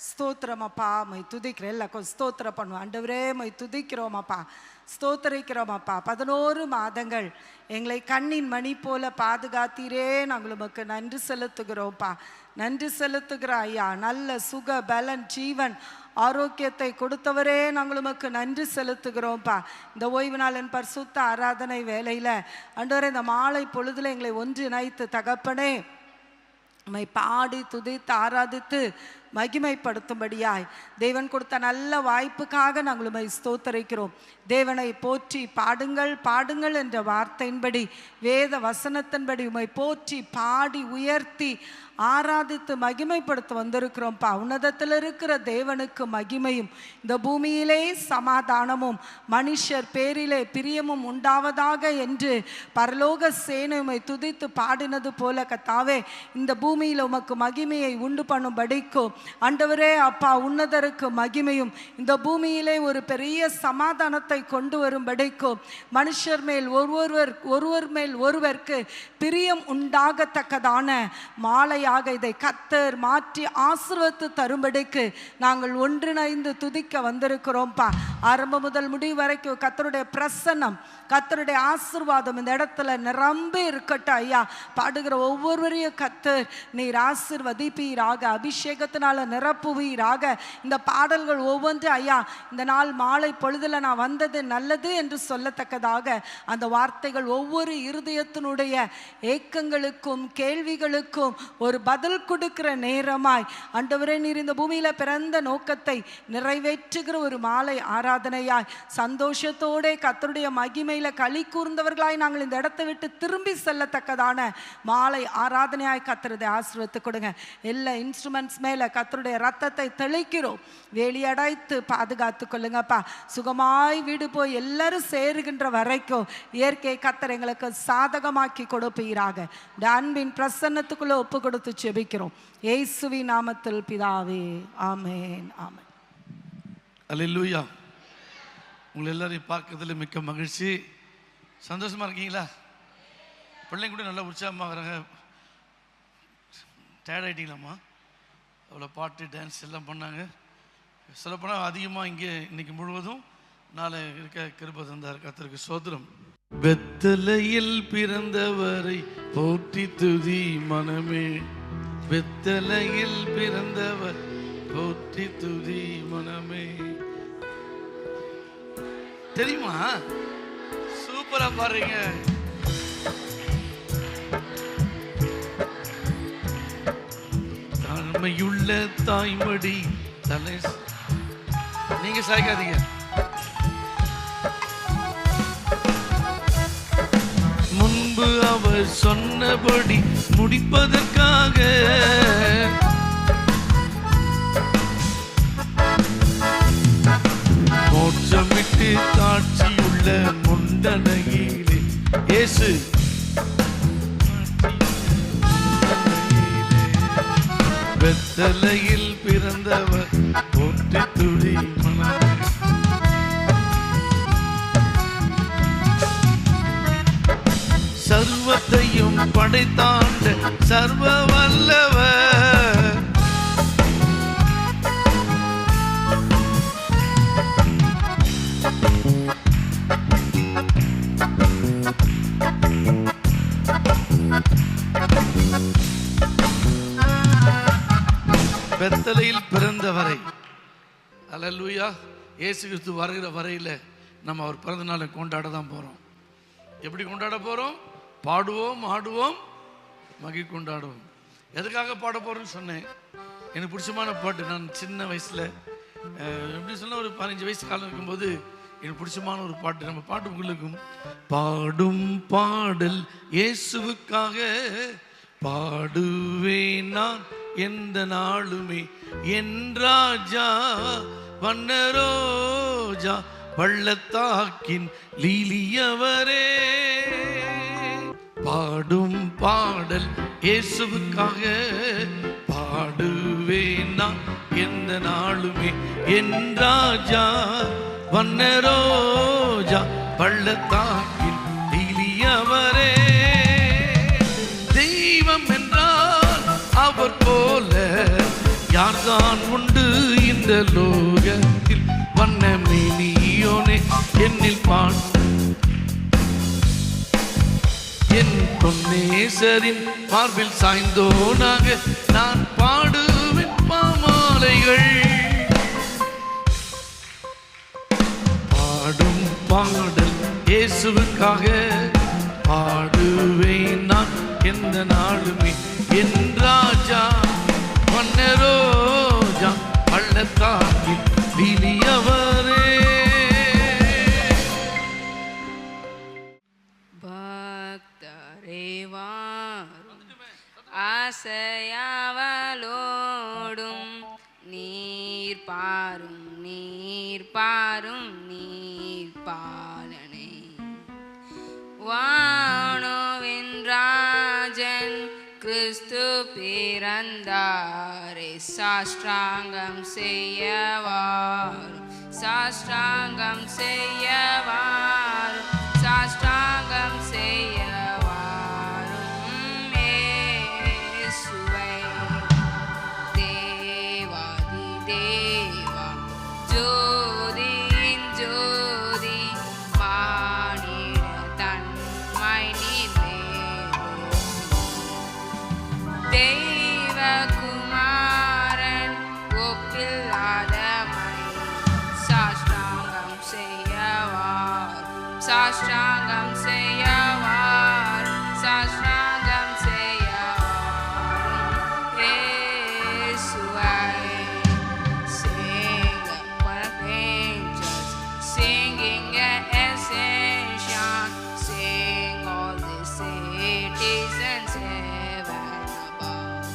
ஸ்தோத்திரமப்பா, my துதிக்கிறேன். எல்லாருக்கும் ஸ்தோத்திரம் பண்ணுவோம். ஆண்டவரே மை துதிக்கிறோமப்பா, ஸ்தோத்திரிக்கிறோமப்பா. 11 மாதங்கள் எங்களை கண்ணின் மணி போல பாதுகாத்தீரே. நாங்கள் உமக்கு நன்றி செலுத்துகிறோம்ப்பா, நன்றி செலுத்துகிறோம் ஐயா. நல்ல சுக பலன் ஜீவன் ஆரோக்கியத்தை கொடுத்தவரே, நாங்கள் உமக்கு நன்றி செலுத்துகிறோம்ப்பா. இந்த ஓய்வு நாளின் பரிசுத்த ஆராதனை வேலையில் ஆண்டவரே, இந்த மாலை பொழுதுல எங்களை ஒன்றிணைத்து தகப்பனே உம்மை பாடி துதித்து ஆராதித்து மகிமைப்படுத்தும்படியாய் தேவன் கொடுத்த நல்ல வாய்ப்புக்காக நாங்கள் உம்மை ஸ்தோத்தரிக்கிறோம். தேவனை போற்றி பாடுங்கள் பாடுங்கள் என்ற வார்த்தையின்படி, வேத வசனத்தின்படி உம்மை போற்றி பாடி உயர்த்தி ஆராதித்து மகிமைப்படுத்த வந்திருக்கிறோம்ப்பா. உன்னதத்தில் இருக்கிற தேவனுக்கு மகிமையும், இந்த பூமியிலே சமாதானமும், மனுஷர் பேரிலே பிரியமும் உண்டாவதாக என்று பரலோக சேனை உம்மை துதித்து பாடினது போல கர்த்தாவே, இந்த பூமியில் உமக்கு மகிமையை உண்டு பண்ணும்படிக்கும் ஆண்டவரே அப்பா, உன்னதருக்கு மகிமையும் இந்த பூமியிலே ஒரு பெரிய சமாதானத்தை கொண்டு வரும்படிக்கும், மனுஷர் மேல் ஒருவர் மேல் ஒருவருக்கு பிரியம் உண்டாகத்தக்கதான மாலையாக இதை கர்த்தர் மாற்றி ஆசீர்வதித்து தரும்படிக்கு நாங்கள் ஒன்றிணைந்து துதிக்க வந்திருக்கிறோம்ப்பா. ஆரம்பம் முதல் முடிவு வரைக்கும் கர்த்தருடைய பிரசன்னம், கர்த்தருடைய ஆசீர்வாதம் இந்த இடத்துல நிரம்பி இருக்கட்டும் ஐயா. பாடுகிற ஒவ்வொருவரையும் கர்த்தர் நீர் ஆசீர்வதிப்பீராக, அபிஷேகத்தினால நிரப்புவீராக. இந்த பாடல்கள் ஒவ்வொன்று ஐயா, இந்த நாள் மாலை பொழுதுல நான் வந்தது நல்லது என்று சொல்லத்தக்கதாக அந்த வார்த்தைகள் ஒவ்வொரு இருதயத்தினுடைய ஏக்கங்களுக்கும் கேள்விகளுக்கும் ஒரு பதில் கொடுக்கிற நேரமாய் ஆண்டவரே, நீர் இந்த பூமியில பிறந்த நோக்கத்தை நிறைவேற்றுகிற ஒரு மாலை ஆராதனையாய் சந்தோஷத்தோட கர்த்தருடைய மகிமையில களி கூர்ந்தவர்களாய் நாங்கள் இந்த இடத்தை விட்டு திரும்பி செல்லத்தக்கதான மாலை ஆராதனையாய் கர்த்தருடைய ஆசீர்வாதத்தை கொடுங்க. எல்லா இன்ஸ்ட்ருமெண்ட்ஸ் மேல கர்த்தருடைய ரத்தத்தை தெளிக்கிறோம். வேலியடைத்து பாதுகாத்து கொள்ளுங்கப்பா. சுகமாய் வீடு போய் எல்லாரும் சேருகின்ற வரைக்கும் இயற்கை கர்த்தர் எங்களுக்கு சாதகமாக்கி கொடுப்பீராக. அன்பின் பிரசன்னத்துக்குள்ள ஒப்பு கொடுத்து ஜெபிக்கிறோம் இயேசுவின் நாமத்தில் பிதாவே, ஆமென், ஆமென். அல்லேலூயா. உங்களை எல்லாரையும் பார்க்கறதுல மிக்க மகிழ்ச்சி. சந்தோஷமா இருக்கீங்களா? பிள்ளைங்க கூட நல்லா உற்சாகமாகறாங்க. டயர்ட் ஆகிட்டீங்களாம்மா? அவ்வளோ பாட்டு டான்ஸ் எல்லாம் பண்ணாங்க. சொல்லப்போனால் அதிகமாக இங்கே இன்னைக்கு முழுவதும் நாளை இருக்க கிருபை தந்தார். கர்த்தருக்கு ஸ்தோத்திரம். பெத்தலையில் பிறந்தவரை போற்றி துதி மனமே, பெத்தலையில் பிறந்தவர் போற்றி துதி மனமே. தெரியுமா? சூப்பரா பாருங்க. தாழ்மையுள்ள தாய்மடி தலை, நீங்க சாய்க்காதீங்க. முன்பு அவர் சொன்னபடி முடிப்பதற்காக மோட்சமிட்டு காட்சியுள்ள முண்டனையிலே இயேசு பெத்தலையில் பிறந்தவர் போற்றி துதி மனமே. சர்வத்தையும் படைத்தாண்ட சர்வ வல்லவர், பெத்தலையில் பிறந்தவரை. அல்லேலூயா. இயேசு கிறிஸ்து வருகிற வரையில நம்ம அவர் பிறந்த நாளை கொண்டாட தான் போறோம். எப்படி கொண்டாட போறோம்? பாடுவோம், ஆடுவோம், மகி கொண்டாடுவோம். எதுக்காக பாட போறோம்னு சொன்னேன். எனக்கு பிடிச்சமான பாட்டு. நான் சின்ன வயசுல எப்படி சொன்ன ஒரு 15 வயசு காலம் இருக்கும்போது எனக்கு பிடிச்சமான ஒரு பாட்டு. நம்ம பாட்டு உங்களுக்கும். பாடும் பாடல் இயேசுவுக்காக பாடுவேன் நான் எந்த நாளுமே, என் ராஜா வண்ணரோஜா பள்ளத்தாக்கின் லீலியவரே. பாடும் பாடல் இயேசுவுக்காக பாடுவேன் நான் எந்த நாளுமே, என் ராஜா வண்ணரோஜா பள்ளத்தாக்கின் லீலியவரே. தெய்வம் என்றால் அவர் போல யார்தான் உண்டு? இந்த லோகத்தில் வண்ணமேனியோனே என்னில் என் பொன்னேசரின் மார்பில் சாய்ந்தோனாக நான் பாடுவேன் பாமாலைகள். பாடும் பாடல் இயேசுவுக்காக பாடுவேன் நான் எந்த நாளுமே. என் ராஜா மன்னரோஜா பள்ளத்தாக்கில் விழியவரே. ஆசையாவலோடும் நீர் பாரும் நீர் பாரும் நீர் பாலனை வானோவின் ராஜன் கிறிஸ்து பிறந்தாரே. சாஷ்டாங்கம் செய்யவாரும் சாஷ்டாங்கம் செய்யவாரும் சாஷ்டாங்கம் செய்யவாரும் இயேசுவை தேவாதி தேவா ஜோதியின் ஜோதி மானிட தன்மை தெய்வகுமாரன் ஒப்பில்லாதமை சாஷ்டாங்கம் செய்யவார் சாஷ்டாங்கம் செய்யவார் சாஷ்டாங்கம் செய்யவார் இயேசுவை. Sing with angels, singing ascension, sing all the citizens heaven above.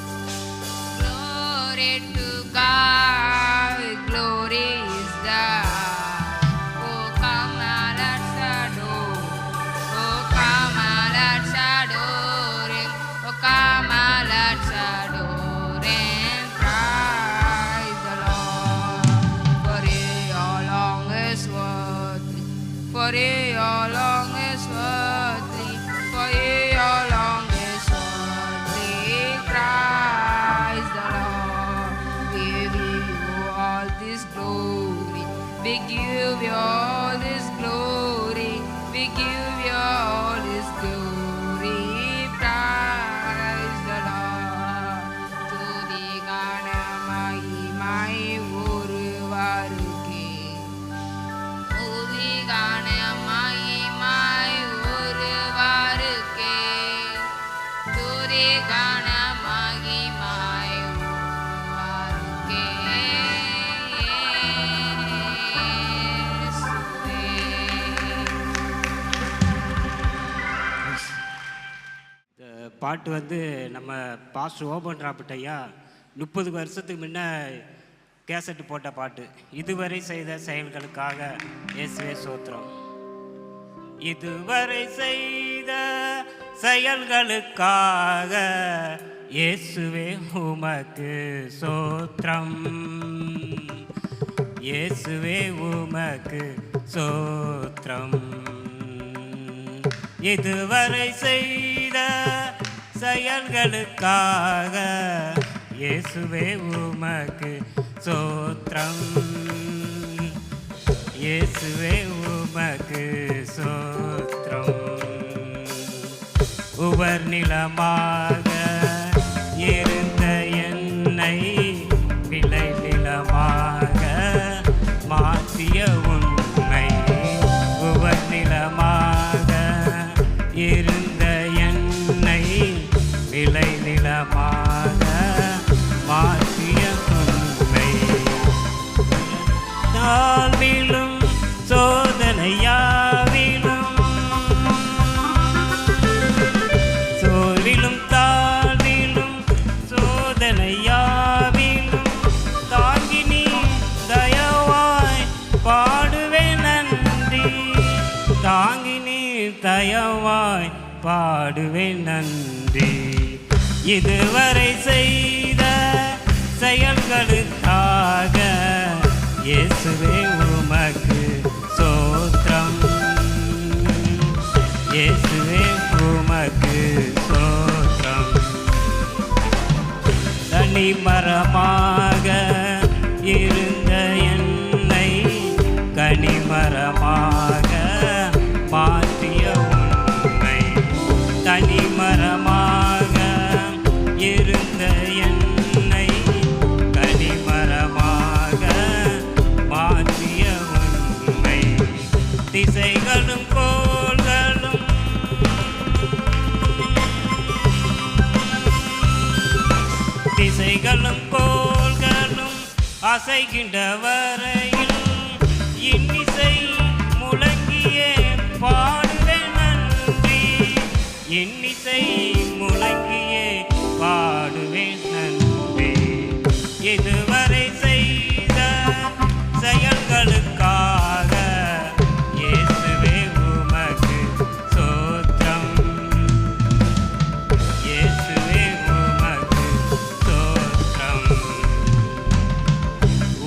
Glory to God, glory is thine. Oh, come and let's adore. Oh, come and let's adore Him. Oh, come and let's adore Him. Praise the Lord. For He along is worthy. For He along is worthy. For He along is worthy. Praise the Lord. We give you all this glory. We give you all this glory. We give you all this glory. Praise the Lord. துதி கனமகிமை ஒருவருக்கே. துதி கனமகிமை ஒருவருக்கே. துதி கனமகிமை ஒருவருக்கே. இந்த பாட்டு வந்து நம்ம பாஸ்டர் ஓபன் ராபர்ட் ஐயா 30 வருஷத்துக்கு முன்ன கேசட் போட்ட பாட்டு. இதுவரை செய்த செயல்களுக்காக இயேசுவே ஸ்தோத்திரம். இதுவரை செய்த செயல்களுக்காக இயேசுவே உமக்கு ஸ்தோத்திரம். இயேசுவே உமக்கு ஸ்தோத்திரம். இதுவரை செய்த செயல்களுக்காக இயேசுவே உமக்கு ஸ்தோத்திரம். இயேசுவே உமக்கு ஸ்தோத்திரம். உவர் நிலமாக இருந்த என்னை விளை நிலமாக மாற்றிய உண்மை. உவர் நிலமாக இருந்த என்னை விளை நிலமாக மாற்றிய உண்மை. தாழ்விலும் சோதனையாவிலும் சோர்விலும் தாழ்விலும் சோதனையாவிலும் தாங்கி நீ தயவாய் பாடுவேன் நன்றி. தாங்கி நீ தயவாய் பாடுவேன் நன்றி. இதுவரை செய்த செயல்களுக்காக இயேசுவே உமக்கு ஸ்தோத்திரம். இயேசுவே உமக்கு ஸ்தோத்திரம். தனி மரமாக இருந்த கைகளும் கோள்களும் அசைகின்ற வரையில் இன்னிசை முழங்கியே பாடுவேன் நன்றி. இன்னிசை முழங்கியே பாடுவேன் நன்றி. இதுவரை செய்த செயல்களுக்காக இயேசுவே உமக்கு ஸ்தோத்திரம். இயேசுவே உமக்கு ஸ்தோத்திரம்.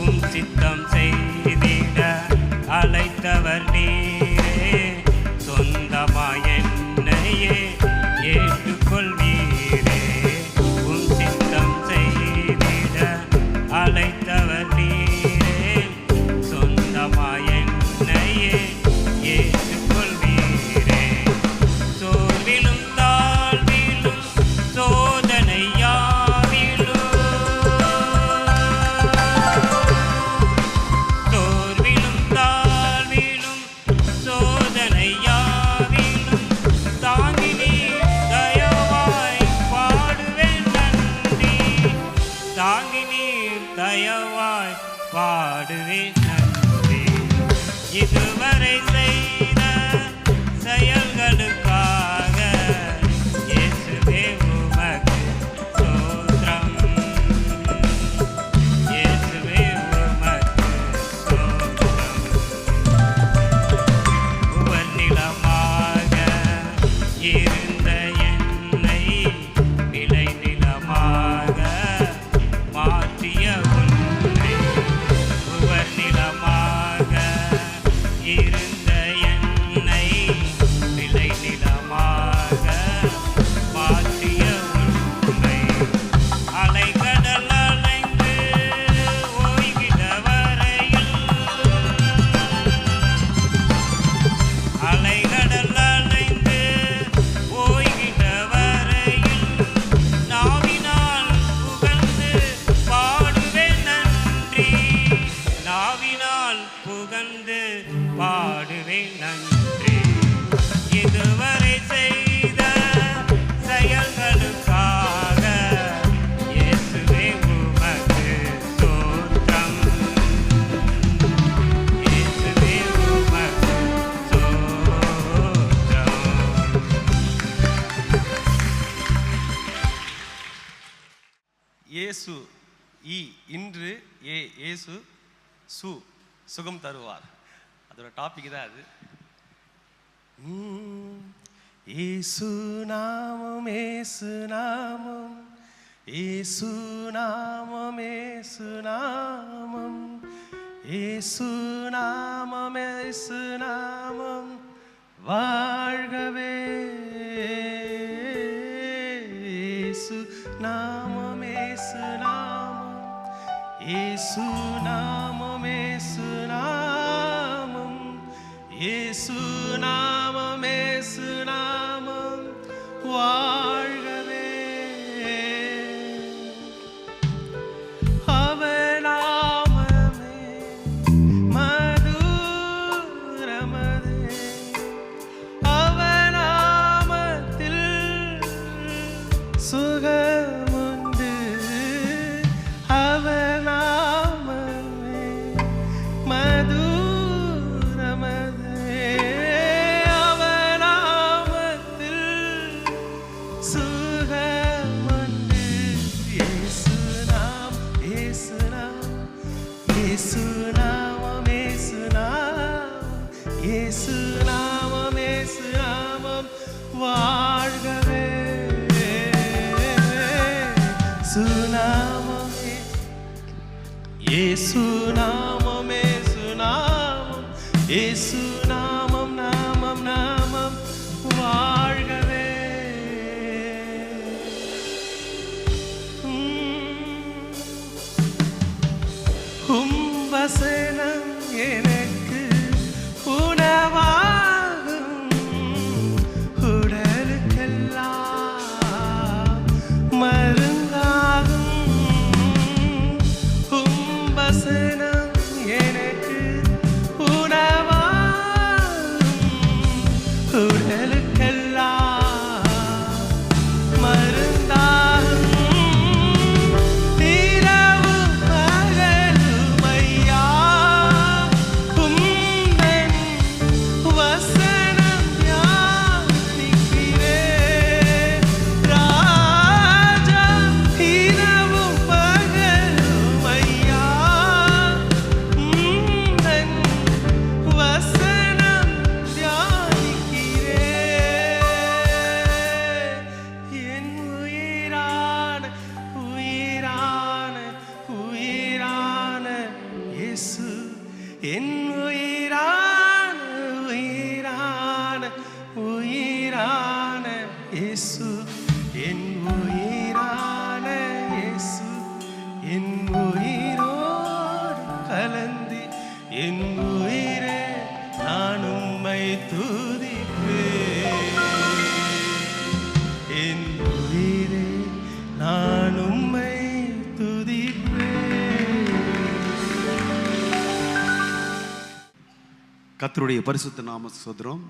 உம் சித்தம் செய்திட அழைத்தவர் நீரே, சொந்தமாய் என்னையே ஏற்றுக்கொள்வீரே. உம் சித்தம் செய்திட அழைத்தவர் நீரே, சொந்தமாய் என்னையே ஏற்றுக்கொள்வீரே. சோர்விலும் தாழ்விலும் சோதனையாவிலும் சோர்விலும் தாழ்விலும் சோதனையாவிலும் தாங்கி நீர் தயவாய் பாடுவேன் நன்றி. தாங்கி நீர் தயவாய் பாடுவேன் நன்றி. இதுவரை செய்த செயல்களுக்காக இயேசுவே உமக்கு ஸ்தோத்திரம். இயேசுவே உமக்கு ஸ்தோத்திரம். உவர்நிலமாக இருந்த என்னை விளை நிலமாக மாற்றிய உன்னை. உவர்நிலமாக இருந்த என்னை விளை நிலமாக மாற்றிய உன்னை. அலைகடல் அலைந்து ஓய்கிற வரையில் அலைகடல் அலைந்து ஓய்கிற வரையில் நாவினால் புகழ்ந்து பாடுவேன் நன்றி. நாவினால் புகழ்ந்து பாடுவேன் நன்றி. இதுவரை செய்த செயல்களுக்காக இயேசுவே உமக்கு ஸ்தோத்திரம். இயேசுவே உமக்கு ஸ்தோத்திரம். இயேசு இன்று இயேசு சுகம் தருவார். அதோட டாபிக் தான் அது. இயேசு நாமம் இயேசு நாமம் இயேசு நாமம் இயேசு நாமம் இயேசு நாமம் இயேசு நாமம் வாழ்கவே. இயேசு நாமம் இயேசு நாமம் இயேசு நாமம் இயேசு நாமம் இயேசு நாமம் இயேசு நாமம் வாழ்கவே. அவர் நாமமே மதுரமதே. அவர் நாமத்தில் சுகமுண்டு. அவர் நாமமே மதுரமதே. அவர் நாமத்தில் சுகமுண்டு. இயேசு நாமம் இயேசு நாமம் இயேசு நாமம் இயேசு நாமம் இயேசு நாமம் இயேசு நாமம் வாழ்கவே. சுநாமம் இயேசு நாமம் இயேசு நாமம் இயேசு நாமம் நாமம் நாமம் வாழ்கவே. வசனம் எனக்கு உணவாகும். உடலுக்கெல்லாம் மருந்தாகும். வசனம் எனக்கு உணவாகும். நான் உம்மை துதிப்பேன். கர்த்தருடைய பரிசுத்த நாம ஸ்தோத்திரம்.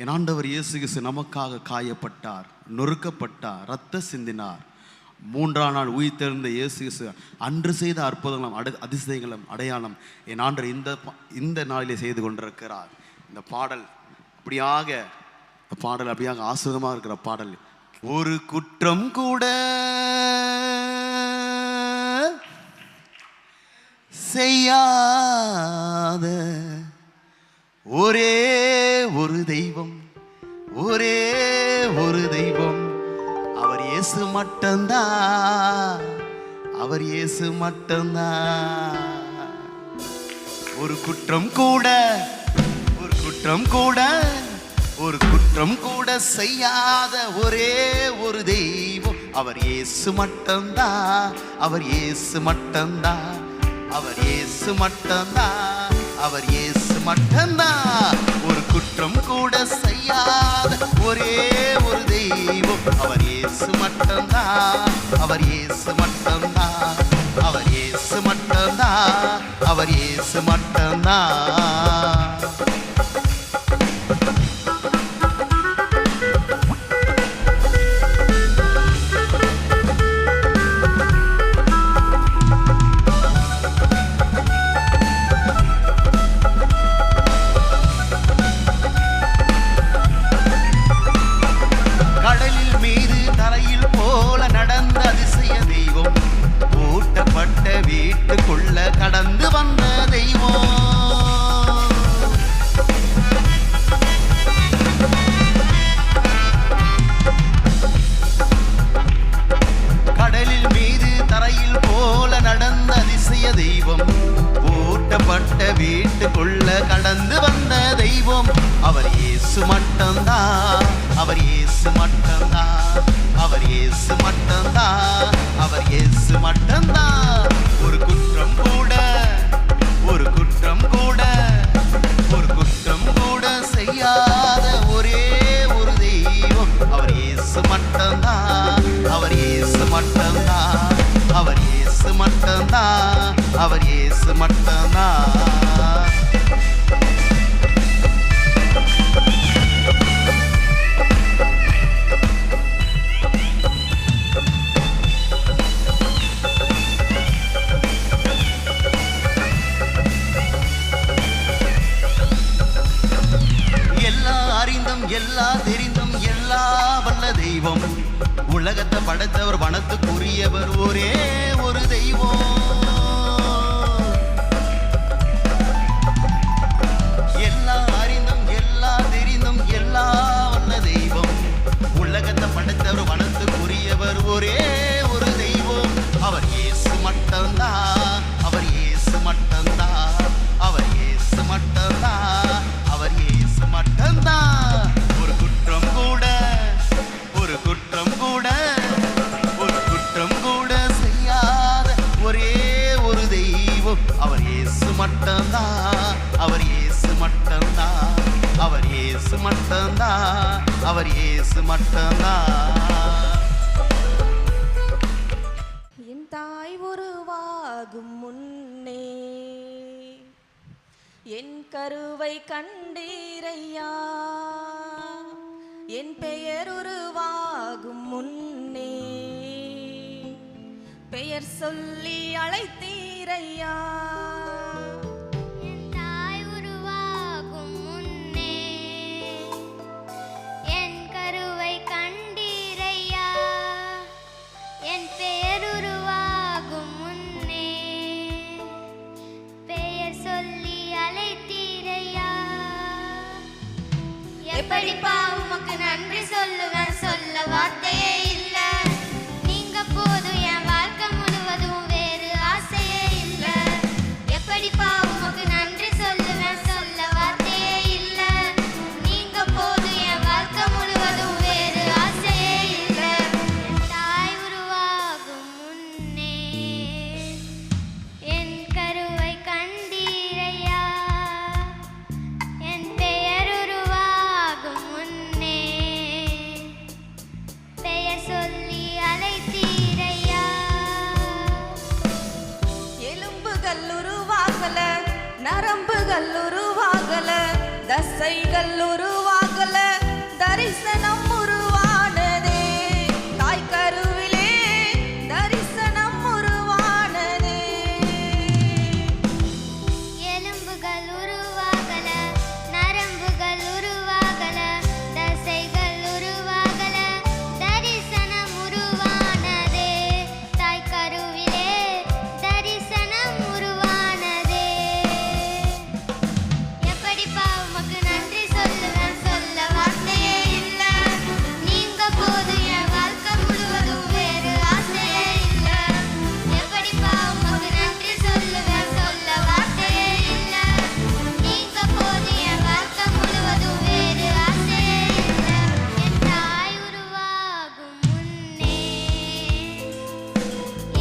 என் ஆண்டவர் இயேசு கிறிஸ்து நமக்காக காயப்பட்டார், நொறுக்கப்பட்டார், இரத்த சிந்தினார். மூன்றாம் நாள் உயிர்த்தெழுந்த இயேசு கிறிஸ்து அன்று செய்த அற்புதங்களும் அதிசயங்களும் அடையாளம் என் ஆண்டவர் இந்த நாளிலே செய்து கொண்டிருக்கிறார். இந்த பாடல் அப்படியாக ஆசிரியமாக இருக்கிற பாடல். ஒரு குற்றம் கூட செய்யாத ஒரே ஒரு தெய்வம், ஒரே ஒரு தெய்வம், அவர் இயேசு மட்டும்தான், அவர் இயேசு மட்டும்தான். ஒரு குற்றம் கூட, ஒரு குற்றம் கூட, ஒரு குற்றம் கூட செய்யாத ஒரே ஒரு தெய்வம், அவர் இயேசு மட்டும்தான், அவர் இயேசு மட்டும்தான், அவர் இயேசு மட்டும்தான், அவர் இயேசு மட்டும்தான். ஒரு குற்றம் கூட செய்யாத ஒரே ஒரு தெய்வம், அவர் இயேசு மட்டும்தான், அவர் இயேசு மட்டும்தான், அவர் இயேசு மட்டும்தான், அவர் இயேசு மட்டும்தான். வீட்டுக்குள்ள கடந்து வந்த தெய்வம், கடலில் மீது தரையில் போல நடந்த அதிசய தெய்வம், பூட்டப்பட்ட வீட்டுக்குள்ள கடந்து வந்த தெய்வம், அவர் இயேசு மட்டும்தான், அவர் இயேசு மட்டும்தான், அவர் இயேசு மட்டும்தான், அவர் இயேசு மட்டும்தான். ஒரு குற்றம் கூட, ஒரு குற்றம் கூட, ஒரு குற்றம் கூட செய்யாத ஒரே ஒரு தெய்வம், அவர் இயேசு மட்டும்தான், அவர் இயேசு மட்டும்தான், அவர் இயேசு மட்டும்தான், அவர் இயேசு மட்டும்தான். எல்லா தெரிந்தும் எல்லா வல்ல தெய்வம், உலகத்தை படைத்தவர் வனத்துக்குரியவர் ஒரே ஒரு தெய்வம். எல்லா அறிந்தும் எல்லா தெரிந்தும் எல்லா வல்ல தெய்வம், உலகத்தை படைத்தவர் வனத்துக்குரியவர் ஒரே ஒரு தெய்வம், அவர் இயேசு மட்டும்தான், அவர் இயேசு மட்டும்தான், அவர் இயேசு மட்டும்தான், அவர் இயேசு மட்டும்தான். ஒரு குற்றம் கூட, ஒரு குற்றம் கூட, ஒரு குற்றம் கூட செய்யாத ஒரே ஒரு தெய்வம், அவர் இயேசு மட்டும்தான், அவர் இயேசு மட்டும்தான், அவர் இயேசு மட்டும்தான், அவர் இயேசு மட்டும்தான். என் தாய் உருவாகும் முன்னே என் கருவை கண்டீரையா, என் பெயர் உருவாகும் முன்னே பெயர் சொல்லி அழைத்தீரையா. என் தாய் உருவாகும் முன்னே என் கருவை கண்டீரையா, என் பெயர் உருவாகும் முன்னே பெயர் சொல்லி அழைத்தீரையா. எப்படிப்பா உமக்கு நன்றி சொல்லுவேன், சொல்ல வார்த்தையே இல்ல, நீங்க போதும் என் வாழ்க்கை முழுவதும் வேறு ஆசையே இல்ல. தசைகள் உருவாகல தரிசனம் உருவானதே தாய் கருவிலே தரிசனம் உருவானதே எலும்புகள் உருவாகல நரம்புகள் உருவாகல தசைகள் உருவாகல தரிசனம் உருவானதே தாய் கருவிலே தரிசனம் உருவானதே எப்படிப்பா உமக்கு நன்றி சொல்லுவேன் சொல்ல வார்த்தையே இல்ல நீங்க போதும் என் வாழ்க்கை முழுவதும் வேறு ஆசையே இல்ல எப்படிப்பா உமக்கு நன்றி சொல்லுவேன் சொல்ல வார்த்தையே இல்ல நீங்க போதும் என் வாழ்க்கை முழுவதும் வேறு ஆசையே இல்ல என் தாய் உருவாகும் முன்னே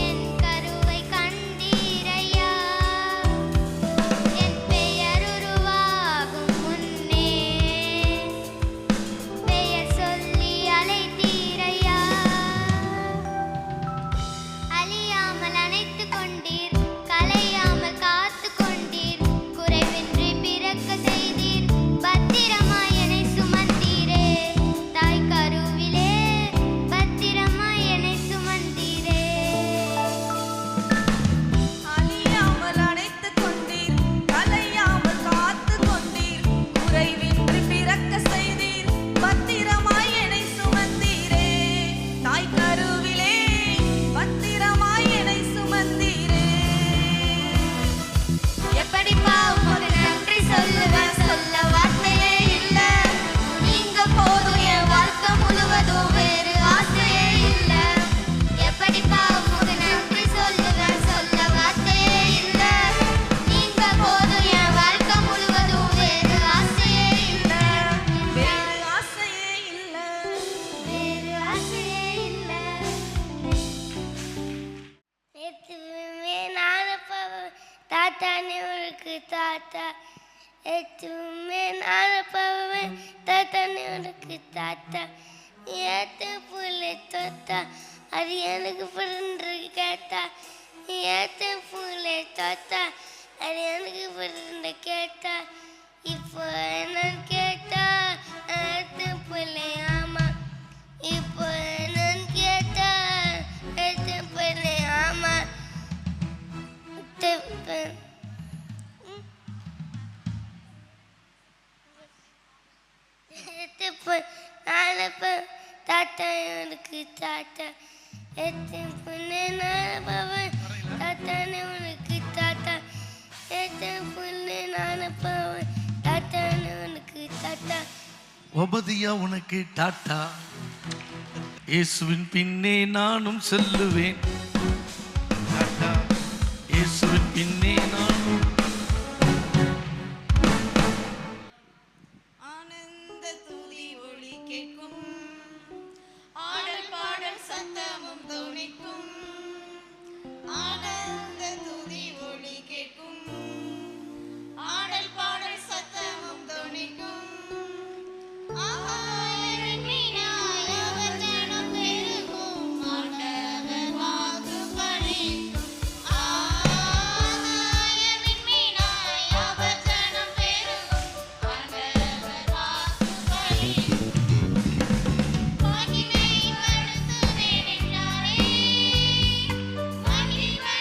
என் கருவை கண்டீரையா என் பெயர் உருவாகும் முன்னே பெயர் சொல்லி அழைத்தீரையா அழியாமல் அணைத்து கொண்டீர் கலையாமல் காத்து கொண்டீர் குறைவின்றி பிறக்க செய்தீர் பத்திரமாய் என்னை சுமந்தீரே தாய் கருவிலே பத்திரமாய் என்னை சுமந்தீரே அழியாமல் அணைத்துக் கொண்டீர் கலையாமல் காத்து கொண்டீர் குறைவின்றி பிறக்க செய்தீர் பத்திரமாய் என்னை சுமந்தீரே தாய் கருவிலே பத்திரமாய் என்னை சுமந்தீரே எப்படிப்பா உமக்கு நன்றி சொல்லுவேன் சொல்ல வார்த்தையே இல்ல நீங்க போதும் என் வாழ்க்கை முழுவதும் வேறு ஆசையே இல்ல எப்படிப்பா உமக்கு நன்றி சொல்லுவேன் சொல்ல வார்த்தையே இல்ல நீங்க போதும் என் வாழ்க்கை முழுவதும் வேறு ஆசையே இல்ல வேறு ஆசையே இல்ல வேறு ஆசையே இல்ல எதுவுமே நானப்பாவை தாத்தானே உனக்கு தாத்தா எதுவுமே நானப்பாவை தாத்தானே உனக்கு தாத்தா ஏத்த புள்ளை தோத்தா அது எனக்கு பிறந்து கேட்டா ஏத்த புள்ளை தோத்தா அது எனக்கு பிறந்து கேட்டா இப்போ என்னன்னு கேட்டா ஏத்த புள்ளை ஆமா இப்போ என்னன்னு கேட்டா ஏத்த புள்ளை ஆமா தாத்தா எனக்கு தாத்தா எத்தனை பொண்ணு நானப்பாவன் தாத்தானே உனக்கு தாத்தா எத்தனை பொண்ணு நானப்பாவன் தாத்தானே உனக்கு தாத்தா ஒபதியா உனக்கு டாட்டா இயேசுவின் பின்னே நானும் செல்லுவேன் டாட்டா இயேசுவின் பின்னே நானும் ஆனந்த துதி ஒளி கேட்கும் ஆடல் பாடல் சத்தமும் தொனிக்கும் ஆனந்த துதி ஒளி கேட்கும் ஆடல் பாடல் சத்தமும் தொனிக்கும் மகிமை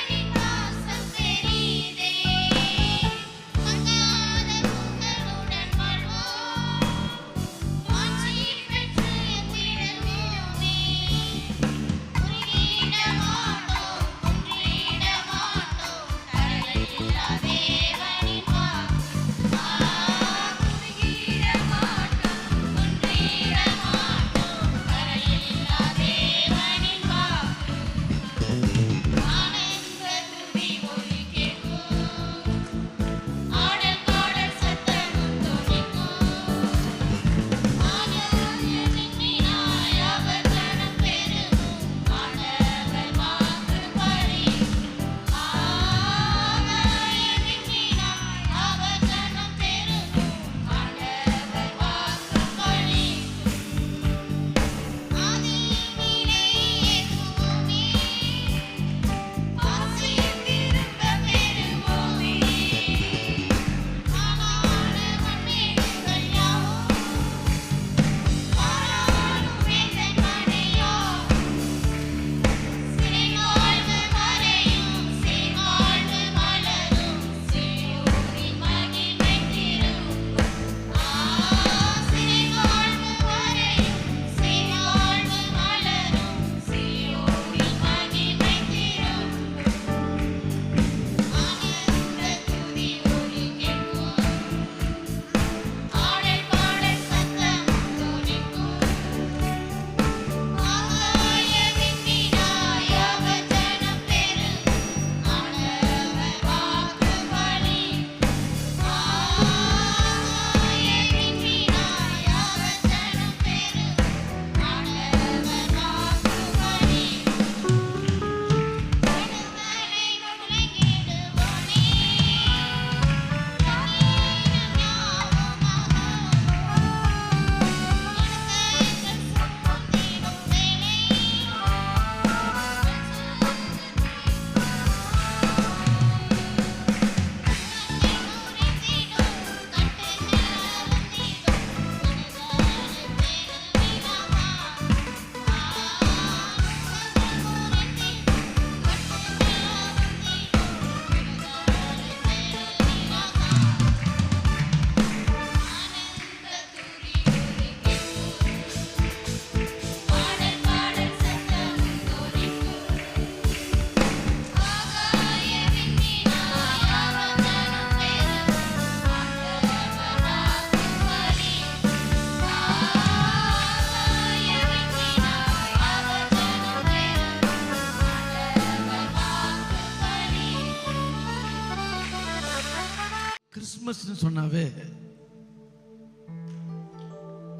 கிறிஸ்மஸ்னு சொன்னாவே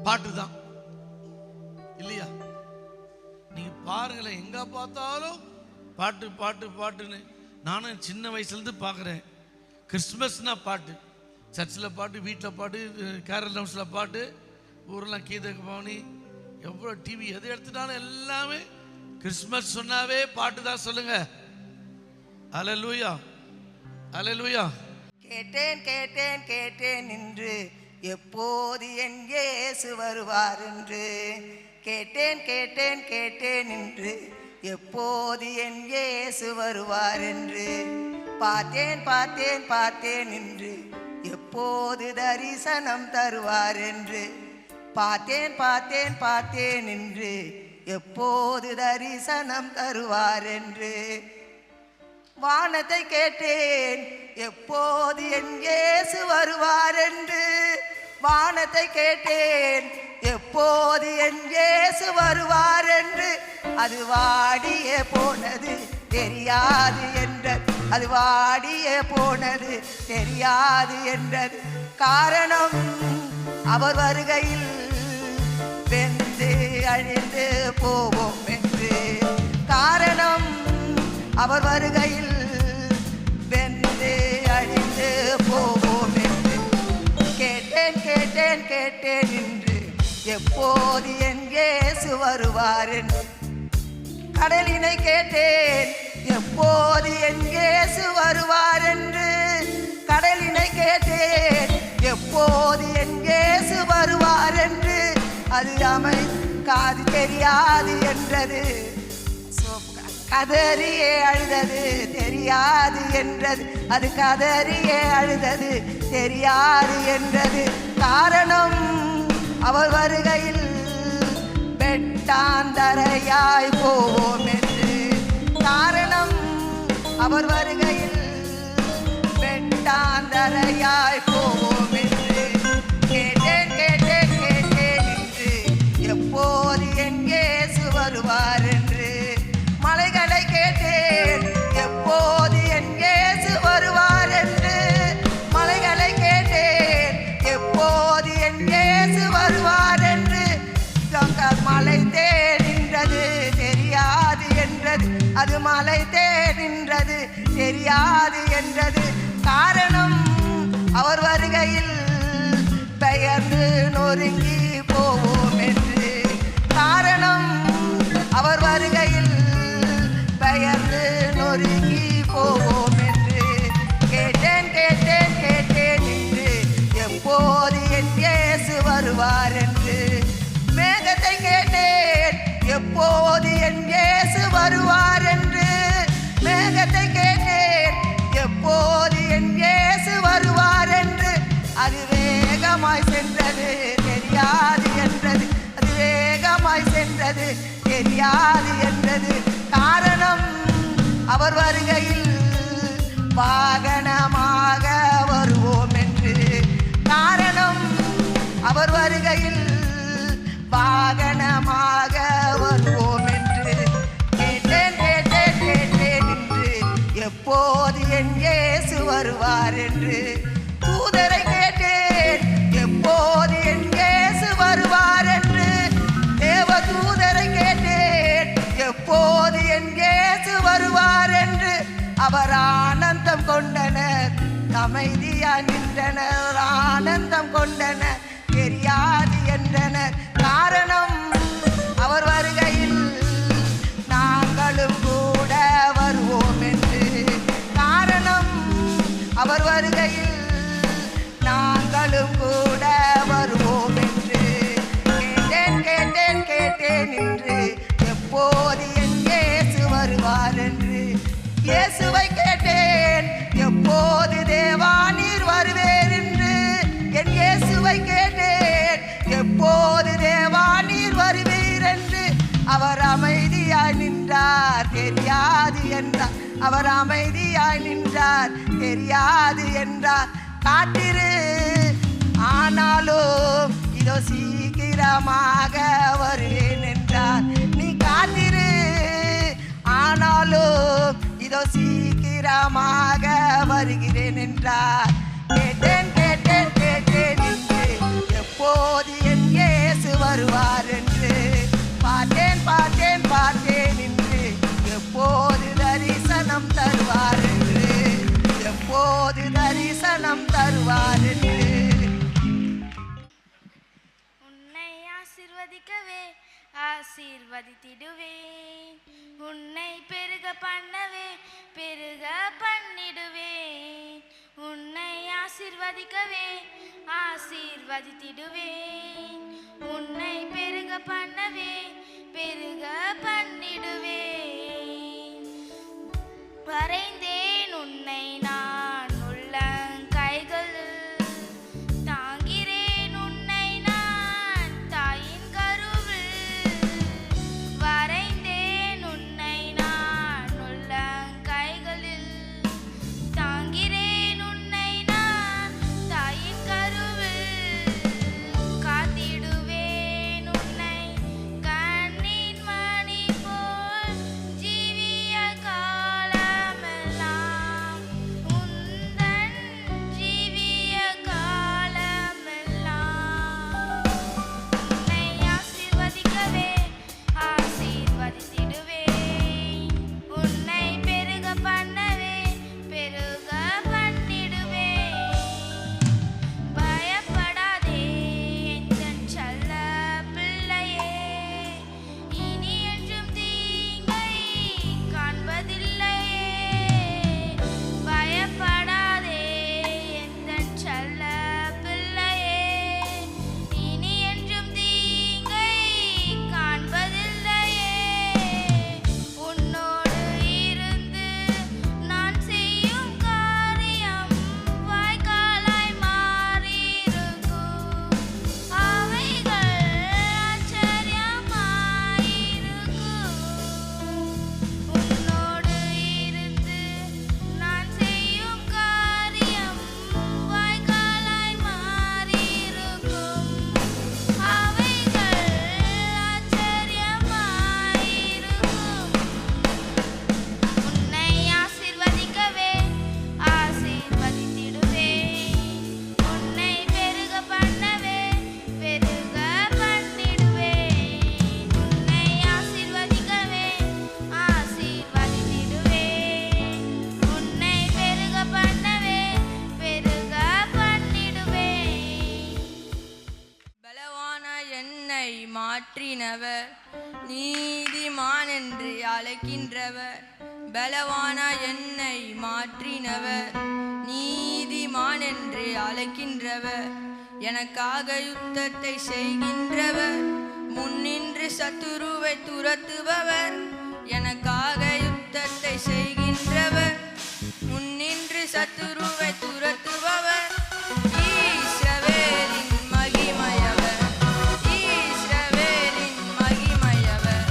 பாட்டு தான் இல்லையா? நீங்க பாருங்களேன், எங்க பார்த்தாலும் பாட்டு பாட்டு பாட்டுன்னு. நானும் சின்ன வயசுலேருந்து பார்க்குறேன். கிறிஸ்மஸ்னா பாட்டு, சர்ச்சில் பாட்டு, வீட்டில் பாட்டு, கேரல் ஹவுஸில் பாட்டு, ஊரெல்லாம் கீத பவனி, எவ்வளோ டிவி எது எடுத்துட்டாலும் எல்லாமே கிறிஸ்மஸ் சொன்னாவே பாட்டு தான். சொல்லுங்க அல்லேலூயா, அல்லேலூயா. கேட்டேன் கேட்டேன் கேட்டேன் என்று எப்போது என் இயேசு வருவார் என்று. கேட்டேன் கேட்டேன் கேட்டேன் என்று எப்போது என் இயேசு வருவார் என்று. பார்த்தேன் பார்த்தேன் பார்த்தேன் என்று எப்போது தரிசனம் தருவார் என்று. பார்த்தேன் பார்த்தேன் பார்த்தேன் என்று எப்போது தரிசனம் தருவார் என்று. வானத்தை கேட்டேன் எப்போது என் இயேசு வருவார் என்று. வானத்தை கேட்டேன் எப்போது என் இயேசு வருவார் என்று. அது வாடியே போனது தெரியாது என்றது. அது வாடியே போனது தெரியாது என்றது. காரணம் அவர் வருகையில் வெந்து அழிந்து போவோம் என்று. காரணம் அவர் வருகையில் வெந்து அழிந்து போவோம் என்று. கேட்டேன் கேட்டேன் கேட்டேன் என்று எப்போது என் இயேசு வருவார் என்று. கடலினை கேட்டேன் எப்போது என் இயேசு வருவார் என்று. கடலினை கேட்டேன் எப்போது என் இயேசு வருவார் என்று. அது காது தெரியாது என்றது. கதறியே அழுதது தெரியாது என்றது. அது கதறியே அழுதது தெரியாது என்றது. காரணம் அவர் வருகையில் வெட்டாந்தரையாய் போவோம் என்று. காரணம் அவர் வருகையில் வெட்டாந்தரையாய் போவோம் என்று. கேட்டேன் கேட்டேன் கேட்டேன் என்று எப்போது என் இயேசு வருவார் என்று. மலைகளை கேட்டேன் எப்போது என் இயேசு வருவார் என்று. மலைகளை கேட்டேன் எப்போது என் இயேசு வருவார் என்று. மலை தேடின்றது தெரியாது என்றது. அது மலை தேடின்றது தெரியாது என்றது. காரணம் அவர் வருகையில் பெயர்ந்து நொறுங்கி போவோம் என்று. காரணம் அவர் வருகையில் பெயர்ந்து நொறுங்கி போவோம் என்று. கேட்டேன் கேட்டேன் கேட்டேன் என்று எப்போது என் இயேசு வருவார் என்று. மேகத்தை கேட்டேன் எப்போது என் இயேசு வருவார் என்று. மேகத்தை கேட்டேன் எப்போது என் இயேசு வருவார் என்று. அது வேகமாய் சென்றது தெரியாது என்றது. அது வேகமாய் சென்றது தெரியாது என்றது. காரணம் அவர் வருகையில் வாகனமாக வருவோம் என்று. காரணம் அவர் வருகையில் வாகனமாக வருவோம் என்று. கேட்டேன் கேட்டேன் கேட்டேன் என்று எப்போது என் இயேசு வருவார் என்று. தூதரை கேட்டேன் எப்போது என் இயேசு வருவார் என்று. தேவ தூதரை கேட்டேன் எப்போது என் இயேசு வருவார் என்று. அவர் ஆனந்தம் கொண்டனர் அமைதியாய் நின்றனர். ஆனந்தம் கொண்டனர் தெரியாது என்றனர். காரணம் அவர் வருகையில் நாங்களும் கூட வருவோம் என்று. காரணம் அவர் வருகையில் நாங்களும் கூட வருவோம் என்று. கேட்டேன் கேட்டேன் கேட்டேன் என்று எப்போது என் இயேசு வருவார் என்று. இயேசுவை கேட்டேன் எப்போது தேவா நீர் வருவேர் என்று. என் இயேசுவை கேட்டேன் எப்போது தேவா நீர் வருவீர் என்று. அவர் அமைதியாய் நின்றார் தெரியாது என்றார். அவர் அமைதியாய் நின்றார் தெரியாது என்றார். காத்திரு ஆனாலும் இதோ சீக்கிரமாக வருவேன் என்றார். நீ காத்திரு ஆனாலும் இதோ சீக்கிரமாக வருகிறேன் என்றார். கேட்டேன் தரிசனம் தருவார் என்று. உன்னை ஆசீர்வதிக்கவே ஆசீர்வதித்திடுவேன். உன்னை பெருக பண்ணவே பெருக பண்ணிடுவேன். உன்னை ஆசீர்வதிக்கவே ஆசீர்வதித்திடுவேன். உன்னை பெருக பண்ணவே பெருக பண்ணிடுவேன். வரைந்தேன் உன்னை நான் உள்ளங்கைகளில், தாங்கிறேன் உன்னை நான் தாயின் கருவில். வரைந்தேன் உன்னை நான் உள்ளங்கைகளில், தாங்கிறேன் உன்னை நான் தாயின் கருவில். காத்திடுவேன் உன்னை கண்ணின் மணி போல் ஜீவிய காலமெல்லாம். உந்தன் ஜீவிய காலமெல்லாம். உன்னை ஆசீர்வதிக்கவே ஆசீர்வதித்திடுவேன். உன்னை பெருக பண்ணவே பெருக பண்ணிடுவேன். பயப்படாதே எந்தன் செல்ல பிள்ளையே, இனி என்றும் தீங்கை காண்பதில்லையே. பயப்படாதே எந்தன் செல்ல பிள்ளையே, இனி என்றும் தீங்கை காண்பதில்லையே. உன்னோடு இருந்து நான் செய்யும் காரியம் வாய்க்காலாய் மாறியிருக்கும். அவைகள் ஆச்சரியமாயிருக்கும். உன்னோடு இருந்து நான் செய்யும் காரியம் வாய்க்காலாய் மாறியிருக்கும். அவைகள் ஆச்சரியமாயிருக்கும். உன்னை ஆசீர்வதிக்கவே ஆசீர்வதித்திடுவேன். உன்னை பெருக பண்ணவே பெருக பண்ணிடுவேன். உன்னை ஆசீர்வதிக்கவே ஆசீர்வதித்திடுவேன். உன்னை பெருக பண்ணவே பெருக பண்ணிடுவேன். பலவான என்னை மாற்றினவர், நீதிமான் என்று அழைக்கின்றவர். பலவான என்னை மாற்றினவர், நீதிமான் என்று அழைக்கின்றவர். எனக்காக யுத்தத்தை செய்கின்றவர், முன்னின்று சத்துருவை துரத்துபவர். எனக்காக யுத்தத்தை செய்கின்றவர், முன்னின்று சத்துருவை துரத்துபவர். ஈஸ்ரவேலின் மகிமையவர், ஈஸ்ரவேலின் மகிமையவர்.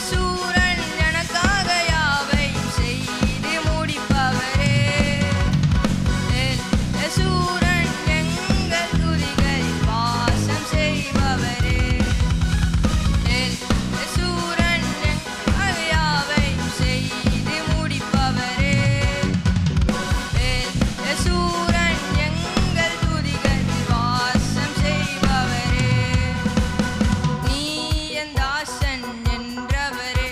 சூரன் எனக்காக யாவையும் செய்து முடிப்பவரே. சூரன் எங்கள் துதிகளில் வாசம் செய்பவரே. சூரன் எங்கள் யாவையும் செய்து முடிப்பவரே. சூரன் எங்கள் துதிகளில் வாசம் செய்பவரே. நீ என் தாசன் என்றவரே,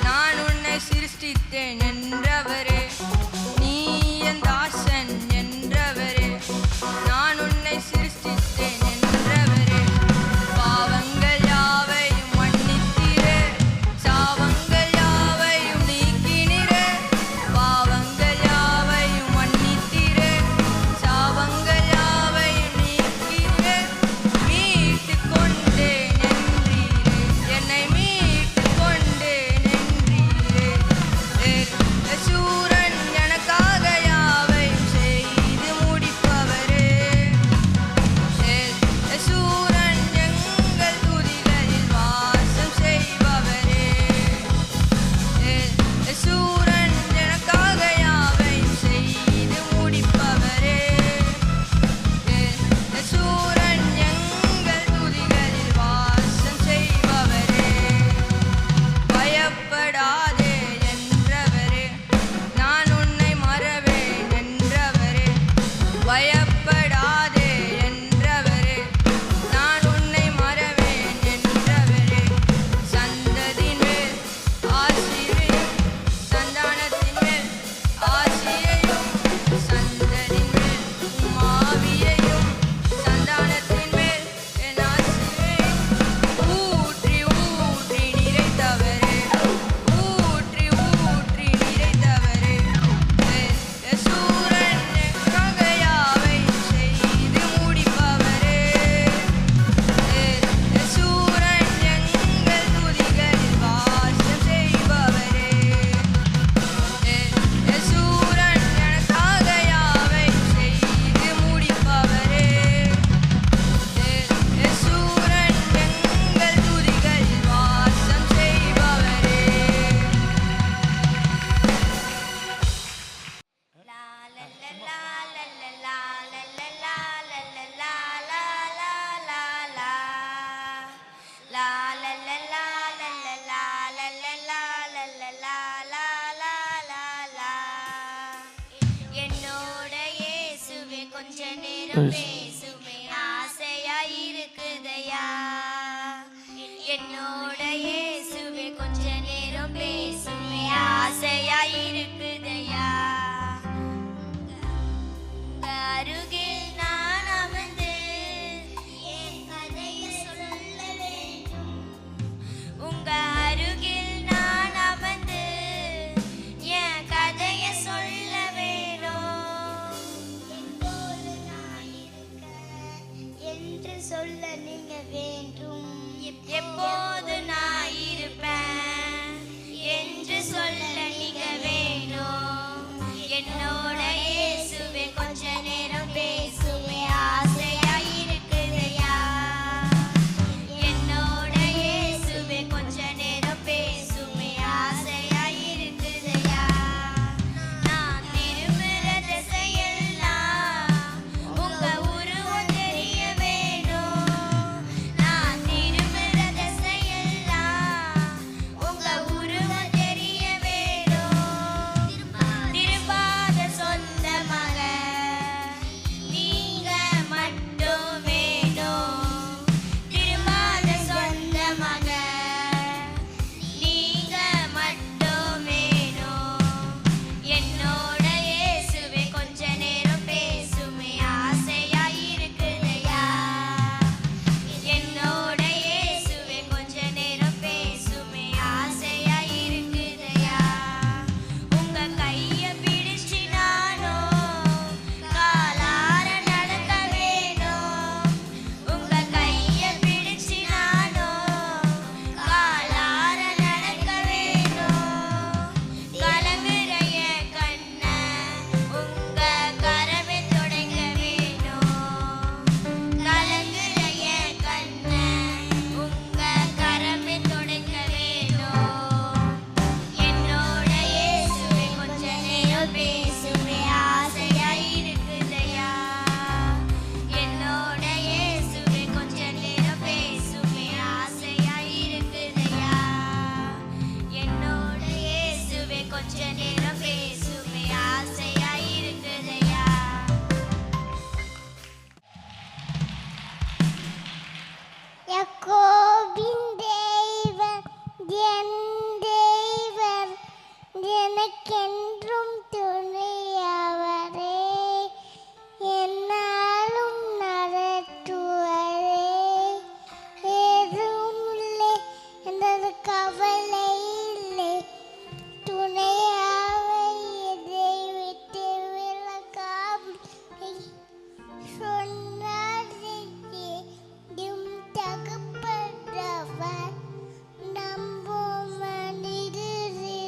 நான் உன்னை சிருஷ்டித்தேன் என்றவரே. நீ என் தாசன் என்றவரே, நான் உன்னை சிருஷ்டித்தேன் என்றவரே. பாவங்கள் யாவையும் மன்னித்தீரே, சாபங்கள் யாவையும் நீக்கினீரே. பாவங்கள் யாவையும் மன்னித்தீரே, சாபங்கள் யாவையும் நீக்கினீரே. மீட்டுக் கொண்டேன் என்றீரே, என்னை மீட்டுக் கொண்டேன் என்றீரே. நேரம் பேசுமே ஆசையாயிருக்குதையா என்னோட இயேசுவே கொஞ்ச நேரம் பேசுமே ஆசையாயிருக்குதையா உங்க அருகில் நான் அமர்ந்து என் கதையை சொல்ல வேண்டும் உங்க அருகில் நான் அமர்ந்து என் கதையை சொல்ல வேணும் எப்போது நான் இருக்க என்று சொல்ல நீங்க வேண்டும் எப்போது நான் இருப்பேன் என்று சொல்ல நீங்க வேணும் என்னோட இயேசுவே கொஞ்ச நேரம் பேசுமே ஆசையாயிருக்குதையா என்னோட இயேசுவே கொஞ்ச நேரம் பேசுமே ஆசையாயிருக்குதையா நான் திரும்புற திசையெல்லாம் உங்க உருவம் தெரிய வேணும் நான் திரும்புற திசையெல்லாம் உங்க உருவம் தெரிய வேணும் திரும்பாத சொந்த மக நீங்க மட்டும் வேணும் திரும்பாத சொந்த மக நீங்க மட்டும் வேணும் என்னோட இயேசுவே கொஞ்ச நேரம் பேசுமே ஆசையாயிருக்குதையா என்னோட இயேசுவே கொஞ்ச நேரம் பேசுமே ஆசையாயிருக்குதையா உங்க கைய பிடிச்சு நானும் காலார நடக்க வேணும் உங்க கைய பிடிச்சு நானும் காலார நடக்க வேணும் கலங்குற என் கண்ண உங்க கரமே தொடங்க வேணும் கலங்குற என் கண்ண உங்க கரமே தொடங்க வேணும் என்னோட இயேசுவே கொஞ்ச நேரம் பேசுமே ஆசையாயிருக்குதையா என்னோட இயேசுவே கொஞ்ச நேரம் பேசுமே ஆசையாயிருக்குதையா என்னோட இயேசுவே கொஞ்ச நேரம் பேசுமே ஆசையாயிருக்குதையா யாக்கோபின் தேவன் என் தேவன் எனக்கென்றும் துணையவரே என்னாலும் நடத்துவரே ஏதும் இல்லை எனது கவலை இல்லை துணையாவை எதை விட்டு விலகாமல் சொன்னாரே எம் தகப்பனவர் நம்பும் மனிதரே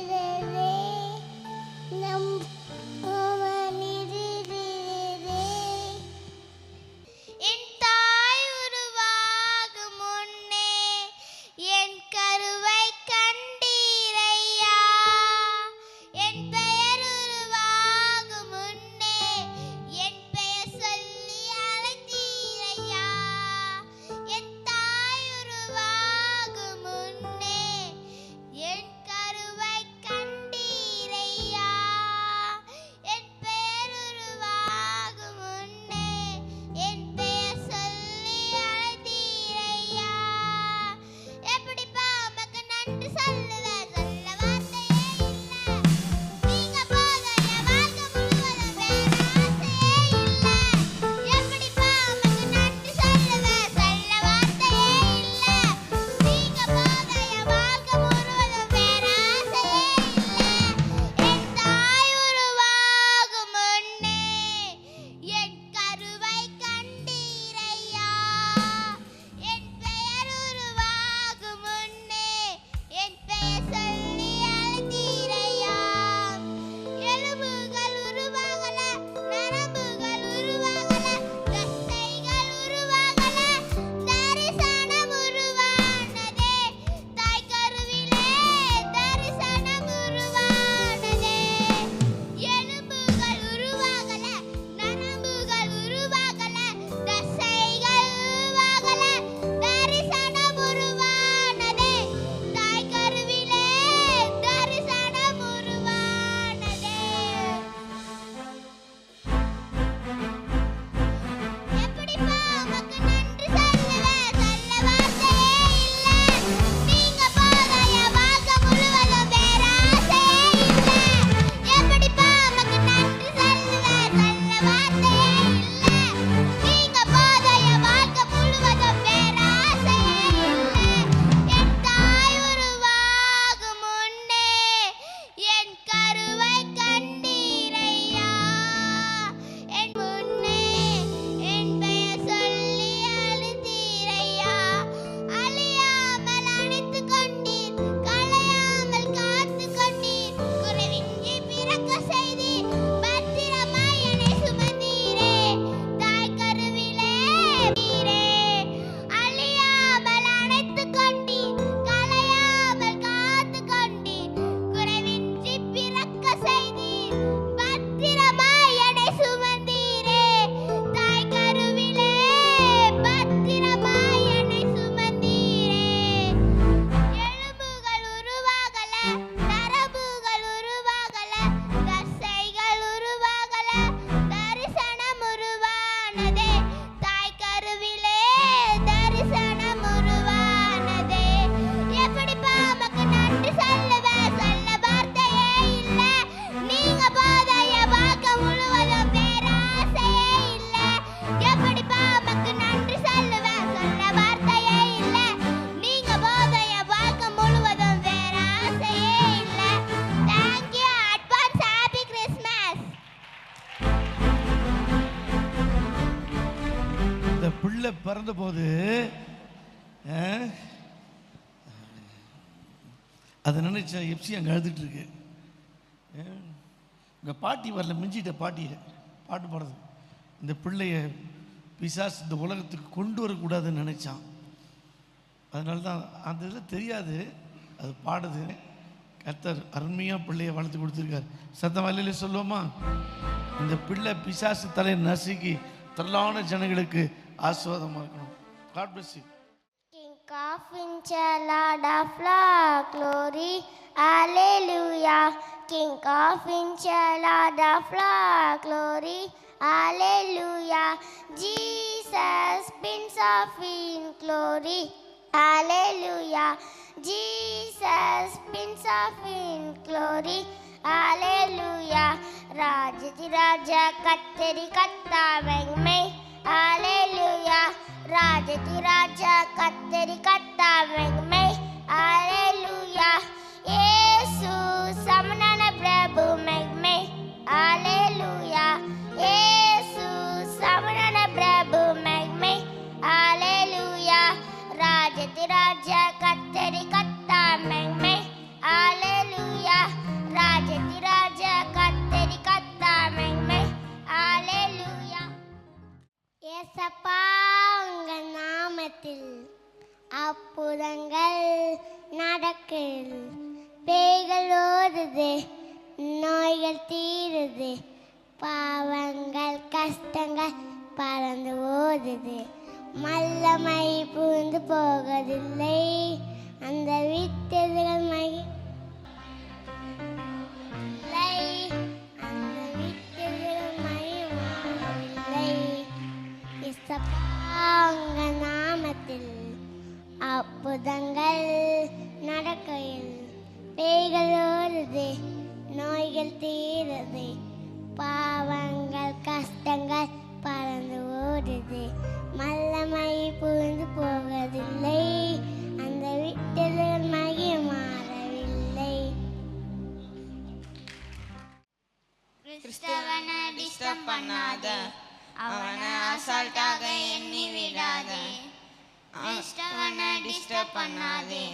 பிறந்தபோது அதை நினைச்சேன். எப்சி அங்கே அழுதுட்டு இருக்கு. உங்கள் பாட்டி வரல, மிஞ்சிட்ட பாட்டியை பாட்டு பாடுறது. இந்த பிள்ளைய பிசாசு இந்த உலகத்துக்கு கொண்டு வரக்கூடாதுன்னு நினச்சான். அதனால தான் அந்த இதில் தெரியாது, அது பாடுது. கர்த்தர் அருமையாக பிள்ளையை வளர்த்து கொடுத்துருக்காரு. சத்தம் வலையில சொல்லுவோமா? இந்த பிள்ளை பிசாசு தலையை நசுக்கி திரளான ஜனங்களுக்கு ஆசீர்வாதமாக இருக்கணும். God bless you. King of Lord of Lord, glory, hallelujah. King of Lord of Lord, glory, hallelujah. Jesus, Prince of glory, hallelujah. Jesus, Prince of glory, hallelujah. Rajati Raja Katteri Kattavengme, hallelujah. Rajati Raja Katteri Kattavengme, hallelujah. Yesu Samanana Prabhu Megme, hallelujah. Yesu Samanana Prabhu Megme, hallelujah. Rajati Raja Katteri Kattavengme, hallelujah. Rajati Raja Katteri Kattavengme, hallelujah. ஏசப்பா உங்க நாமத்தில் அற்புதங்கள் நடக்குது, பேய்கள் ஓடுது, நோய்கள் தீருது, பாவங்கள் கஷ்டங்கள் பறந்து ஓடுது, மல்லமை புகுந்து போவதில்லை, அந்த வித்ததுகள் அந்த வித்ததுகள் மகிழவில்லை. உங்க நாமத்தில் அற்புதங்கள் நடக்கையில் பேய்கள் ஓடுது, நோய்கள் தீருது, பாவங்கள் கஷ்டங்கள் பறந்து ஓடுது, மல்லமை புகுந்து போவதில்லை, அந்த விட்டல்கள் மகிழ மாறவில்லை. கிறிஸ்தவனை டிஸ்டர்ப் பண்ணாத, அவனை அசால்ட்டாக எண்ணி விடாதே. கிறிஸ்தவனை டிஸ்டர்ப் பண்ணாதே,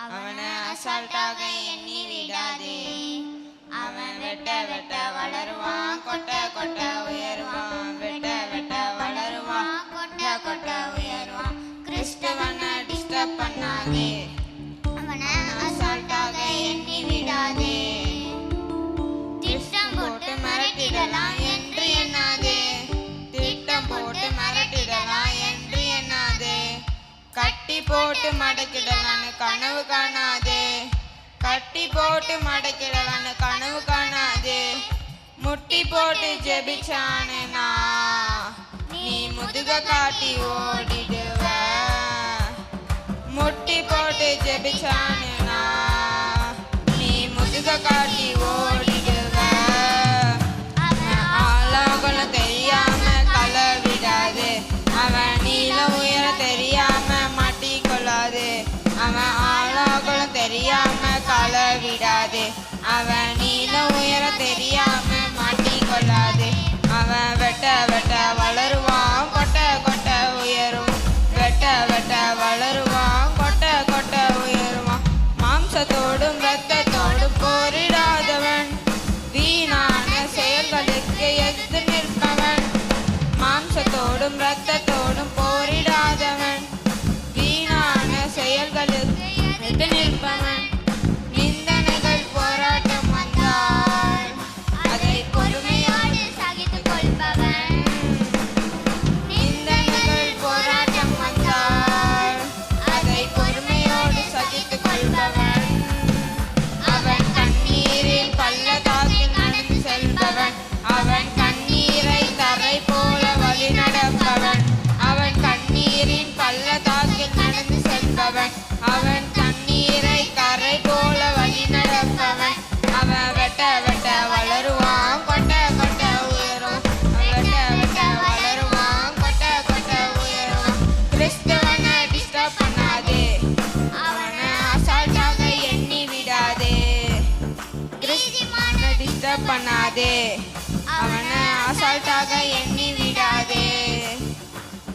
அவனை அசால்ட்டாக எண்ணி விடாதே. அவன் வெட்ட வெட்ட வளருவான், கொட்ட கொட்ட உயருவான், வெட்ட வெட்ட வளருவான், கொட்ட கொட்ட உயருவான். கிறிஸ்தவனை டிஸ்டர்ப் பண்ணாதே, அவனை அசால்ட்டாக எண்ணி விடாதே. திட்டம் போட்டு மிரட்டிடலாம் என்று எண்ணாதே, திட்டம் போட்டு மிரட்டிடலாம் என்று எண்ணாதே. கட்டி போட்டு மடக்கிடலான்னு கனவு காணாதே, கட்டி போட்டு மடக்கிடலான்னு கனவு காணாதே. முட்டி போட்டு ஜெபிச்சானா நீ முதுக காட்டி ஓடிடுவ. முட்டி போட்டு ஜெபிச்சானா நீ முதுக காட்டி ஓடிடுவ. அவன் ஆளாகலும் தெரியாம கலவிடாது, அவன் நீல உயர தெரியாம மாட்டிக்கொள்ளாது. அவன் ஆளாகலும் தெரியாம கலவிடாது, அவன் நீல உயர தெரியாம மாட்டிக்கொள்ளாது. அவன் வெட்ட வெட்ட வளருவான், கொட்ட கொட்ட உயரும், வெட்ட வெட்ட வளருவான், கொட்ட கொட்ட உயருவான். மாம்சத்தோடும் இரத்தத்தோடும் போரிடாதவன், வீணான செயல்களுக்கு எதிர்த்து நிற்பவன். மாம்சத்தோடும் இரத்தத்தோடும் போரிடாதவன், வீணான செயல்களுக்கு எதிர்த்து நிற்பவன். நிந்தனைகள் போராட்டம் வந்தால் அதை பொறுமையோடு சகித்துக் கொள்பவன். நிந்தனைகள் போராட்டம் வந்தால் அதை பொறுமையோடு சகித்துக் கொள்பவன். அவன் கண்ணீரில் பள்ளத்தாக்கில் நடந்து செல்பவன், அவன் கண்ணீரை தரை போல வழி நடப்பவன். அவன் கண்ணீரின் பள்ளத்தாக்கில் நடந்து செல்பவன், அவன் கண்ணீரை கரை போல வழி நடப்பவன். அவன் வெட்ட வெட்ட வளருவான், கொட்ட கொட்ட உயரும், வெட்ட வெட்ட வளருவான், கொட்ட கொட்ட உயருவான். கிறிஸ்தவனை டிஸ்டர்ப் பண்ணாதே, அவனை அசால்ட்டாக எண்ணி விடாதே. கிறிஸ்தவனை டிஸ்டர்ப் பண்ணாதே, அவனை அசால்ட்டாக எண்ணி விடாதே.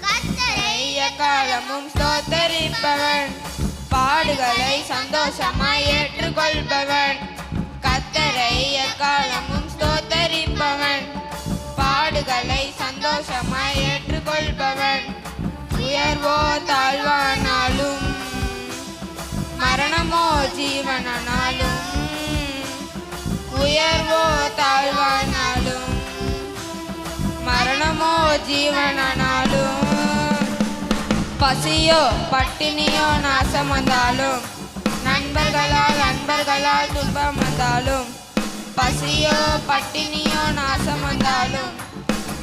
கர்த்தரை எக்காலமும் ஸ்தோத்தரிப்பவன், பாடுகளை சந்தோஷமாய் ஏற்றுக்கொள்பவன். கர்த்தரை எக்காலமும் ஸ்தோத்தரிப்பவன், பாடுகளை சந்தோஷமாய் ஏற்றுக்கொள்பவன். உயர்வோ தாழ்வானாலும் மரணமோ ஜீவனானாலும், உயர்வோ தாழ்வானாலும் மரணமோ ஜீவனானாலும், பசியோ பட்டினியோ நாசம் வந்தாலும், நண்பர்களால் துன்பம் வந்தாலும், பசியோ பட்டினியோ நாசம் வந்தாலும்,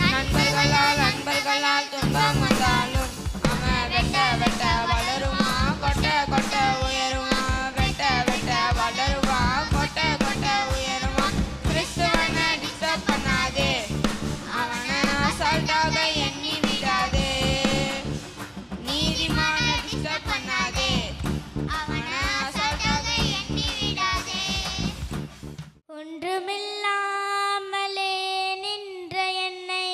நண்பர்களால் துன்பம் வந்தாலும், அவன் வெட்ட வெட்ட வளருமா, கொட்ட கொட்ட உயருமா, வெட்ட வெட்ட வளருமா, கொட்ட கொட்ட உயருமா. கிறிஸ்துவனை டிஸ்டர்ப் பண்ணாதே, அவனை அசால்ட்டாக எண்ணி விடாதே. நீதிமான டிஸ்டர்ப் பண்ணாதே, அவனை அசால்ட்டாக எண்ணி விடாதே. ஒன்றுமில்லாமலே நின்ற என்னை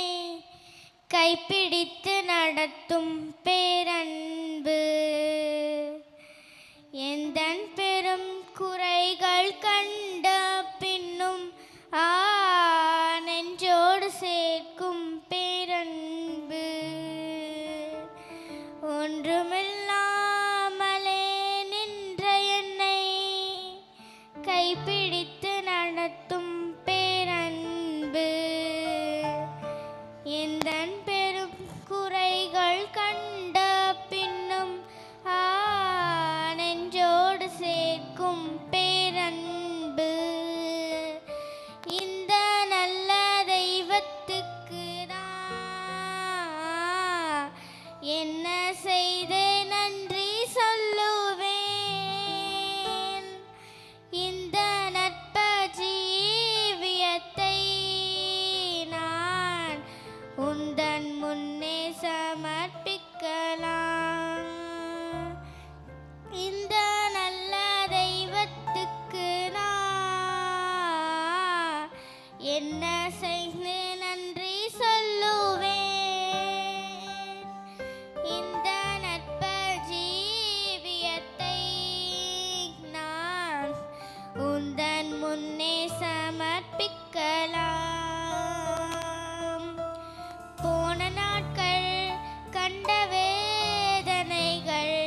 கைப்பிடித்து நடத்தும் பேரன்பு, எந்தன் பெரும் குறைகள் கண்ட பின்னும் நெஞ்சோடு சேர்க்கும் பேரன்பு. ஒன்றுமில்லாமலே நின்ற என்னை கைப்பிடித்து நடத்தும் பேரன்பு, எந்தன் பெரும் குறைகள் கண்ட பின்னும் நெஞ்சோடு சேர்க்கும் பேரன்பு. இந்த நல்ல தெய்வத்துக்கு நான் என்ன செய்து நன்றி சொல்லுவேன். இந்த நட்ப ஜீவியத்தை நான் உந்தன் முன்னே சமர்ப்பிக்கலாம். இந்த நல்ல தெய்வத்துக்கு நான் என்ன செய்து நன்றி சொல்லுவேன். இந்த நட்ப ஜீவியத்தை நான் உந்தன் முன்னே சமர்ப்பிக்கலாம். போன நாட்கள் கண்ட வேதனைகள்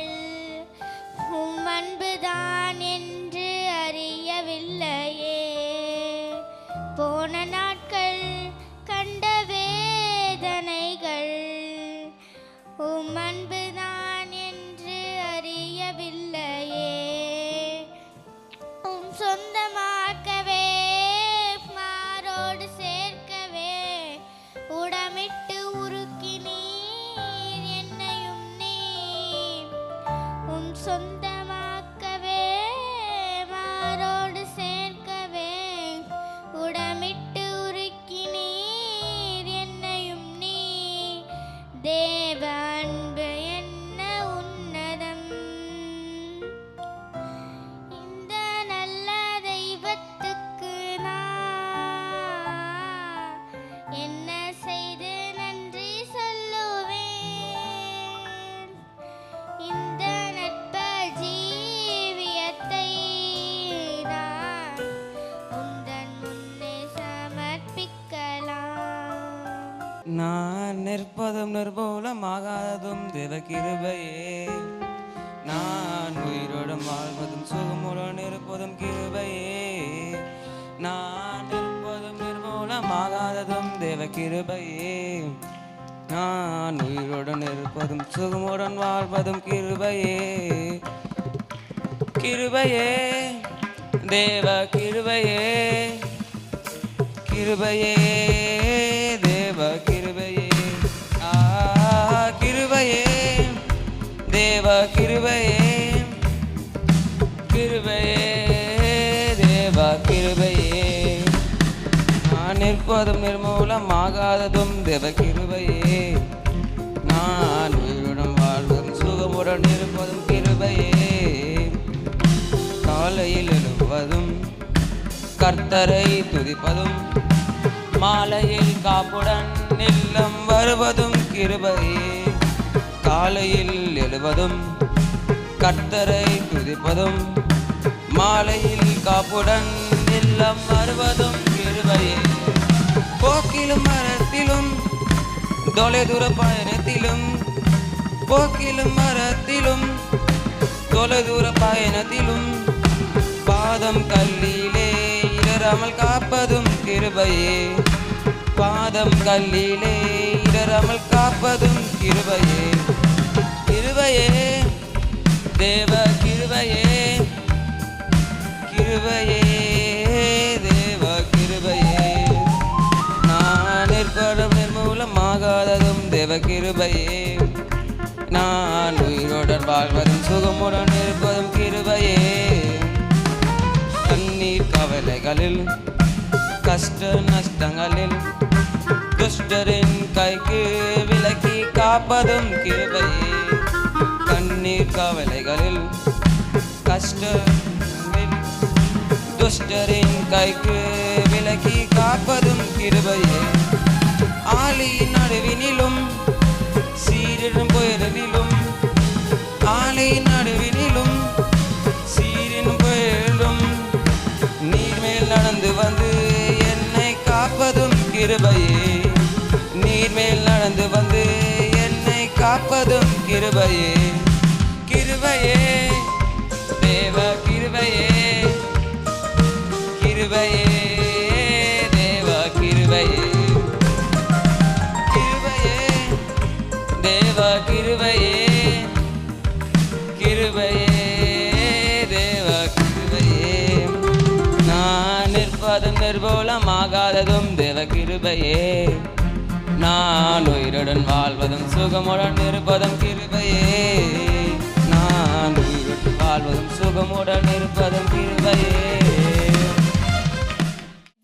உம் அன்புதான் என்று அறியவில்லையே. போன நாட்கள் கண்ட வேதனைகள் உம் அன்புதான் என்று அறியவில்லையே. உம் சொந்தமாக்கவே மாரோடு சேர்க்கவே உடமிட்டு உருக்கினீர் என்னையும் நீ. உம் சொந்தமாக்கவே மாரோடு சேர்க்கவே உடமிட்டு உருக்கினீர் என்னையும் நீ. தேவ அன்பு என்ன உன்னதம், இந்த நல்ல தெய்வத்துக்கு நான் என்ன செய்து நன்றி சொல்லுவேன். இந்த நட்ப ஜீவியத்தை நான் உந்தன் முன்னே சமர்ப்பிக்கலாம். நான் நிற்பதும் நிர்மூலமாகாததும் தேவ கிருபையே, நான் உயிரோடும் வாழ்வதும் சுகமுடன் இருப்பதும் கிருபையே. நான் நிற்பதும் நிர்மூலமாகாததும் தேவ கிருபையே, நான் உயிரோடன் இருப்பதும் சுகமுடன் வாழ்வதும் கிருபையே. கிருபையே தேவ கிருபையே, கிருபையே தேவ கிருபையே. கிருபையே தேவ கிருபையே, கிருபையே தேவ கிருபையே. நான் நிற்பதும் நிர்மூலமாகாததும் தேவ கிருபையே, நான் உயிருடன் வாழ்வதும் சுகமுடன் இருப்பதும் கிருபையே. காலையில் எழுவதும் கர்த்தரை துதிப்பதும், மாலையில் காப்புடன் இல்லம் வருவதும் கிருபையே. காலையில் எழுவதும் கர்த்தரை துதிப்பதும் மாலையில் காப்புடன் இல்லம் வருவதும் கிருபையே. போக்கிலும் மரத்திலும் தொலைதூர பயணத்திலும் போக்கிலும் மரத்திலும் தொலைதூர பயணத்திலும் பாதம் கல்லிலே இடராமல் காப்பதும் கிருபையே. பாதம் கல்லிலே இடராமல் காப்பதும் கிருபையே. கிருபையே தேவ கிருபையே, கிருபையே தேவ கிருபையே. நான் நிற்பதும் நிர்மூலமாகாததும் தேவ கிருபையே. நான் உயிருடன் வாழ்வதும் சுகமுடன் இருப்பதும் கிருபையே. கண்ணீர் கவலைகளில் கஷ்ட நஷ்டங்களில் துஷ்டரின் கைக்கு விலக்கி காப்பதும் கிருபையே. கண்ணீர் கவலைகளில் கஷ்டங்களில் துஷ்டரின் கைக்கு விலக்கி காப்பதும் கிருபையே. ஆலியின் நடுவினிலும் சீரிடும் புயலிலும் ஆலியின் நடுவினிலும் சீரிடும் புயலும் நீர்மேல் நடந்து வந்து என்னை காப்பதும் கிருபையே. நீர்மேல் நடந்து வந்து என்னை காப்பதும் கிருபையே. கிருபையே தேவ கிருபையே, கிருபையே தேவ கிருபையே. கிருபையே தேவ கிருபையே, கிருபையே தேவ கிருபையே. நான் நிற்பதும் நிர்மூலமாகாததும் தேவ கிருபையே. நான் உயிருடன் வாழ்வதும் சுகமுடன் இருப்பதும் கிருபையே. நான் உயிருடன் வாழ்வதும் சுகமுடன் இருப்பதும் கிருபையே.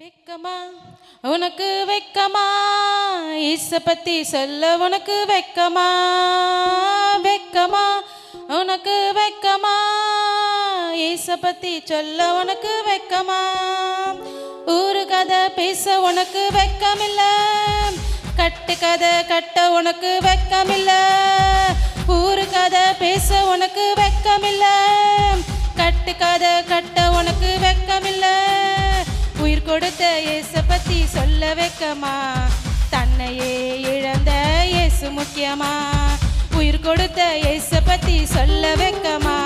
வெக்கமா உனக்கு வெக்கமா, இயேசு பத்தி சொல்ல உனக்கு வெக்கமா. வெக்கமா உனக்கு வெக்கமா, இயேசு பத்தி சொல்ல உனக்கு வெக்கமா. ஊரு கதை பேச உனக்கு வெக்கமில்ல, கட்டு கதை கட்ட உனக்கு வெக்கமில்ல. ஊரு கதை பேச உனக்கு வெக்கமில்ல, கட்டு கதை கட்ட உனக்கு வெக்கமில்ல. உயிர் கொடுத்த இயேசு பத்தி சொல்ல வெக்கமா, தன்னையே இழந்த இயேசு முக்கியமா. உயிர் கொடுத்த இயேசு பத்தி சொல்ல வெக்கமா,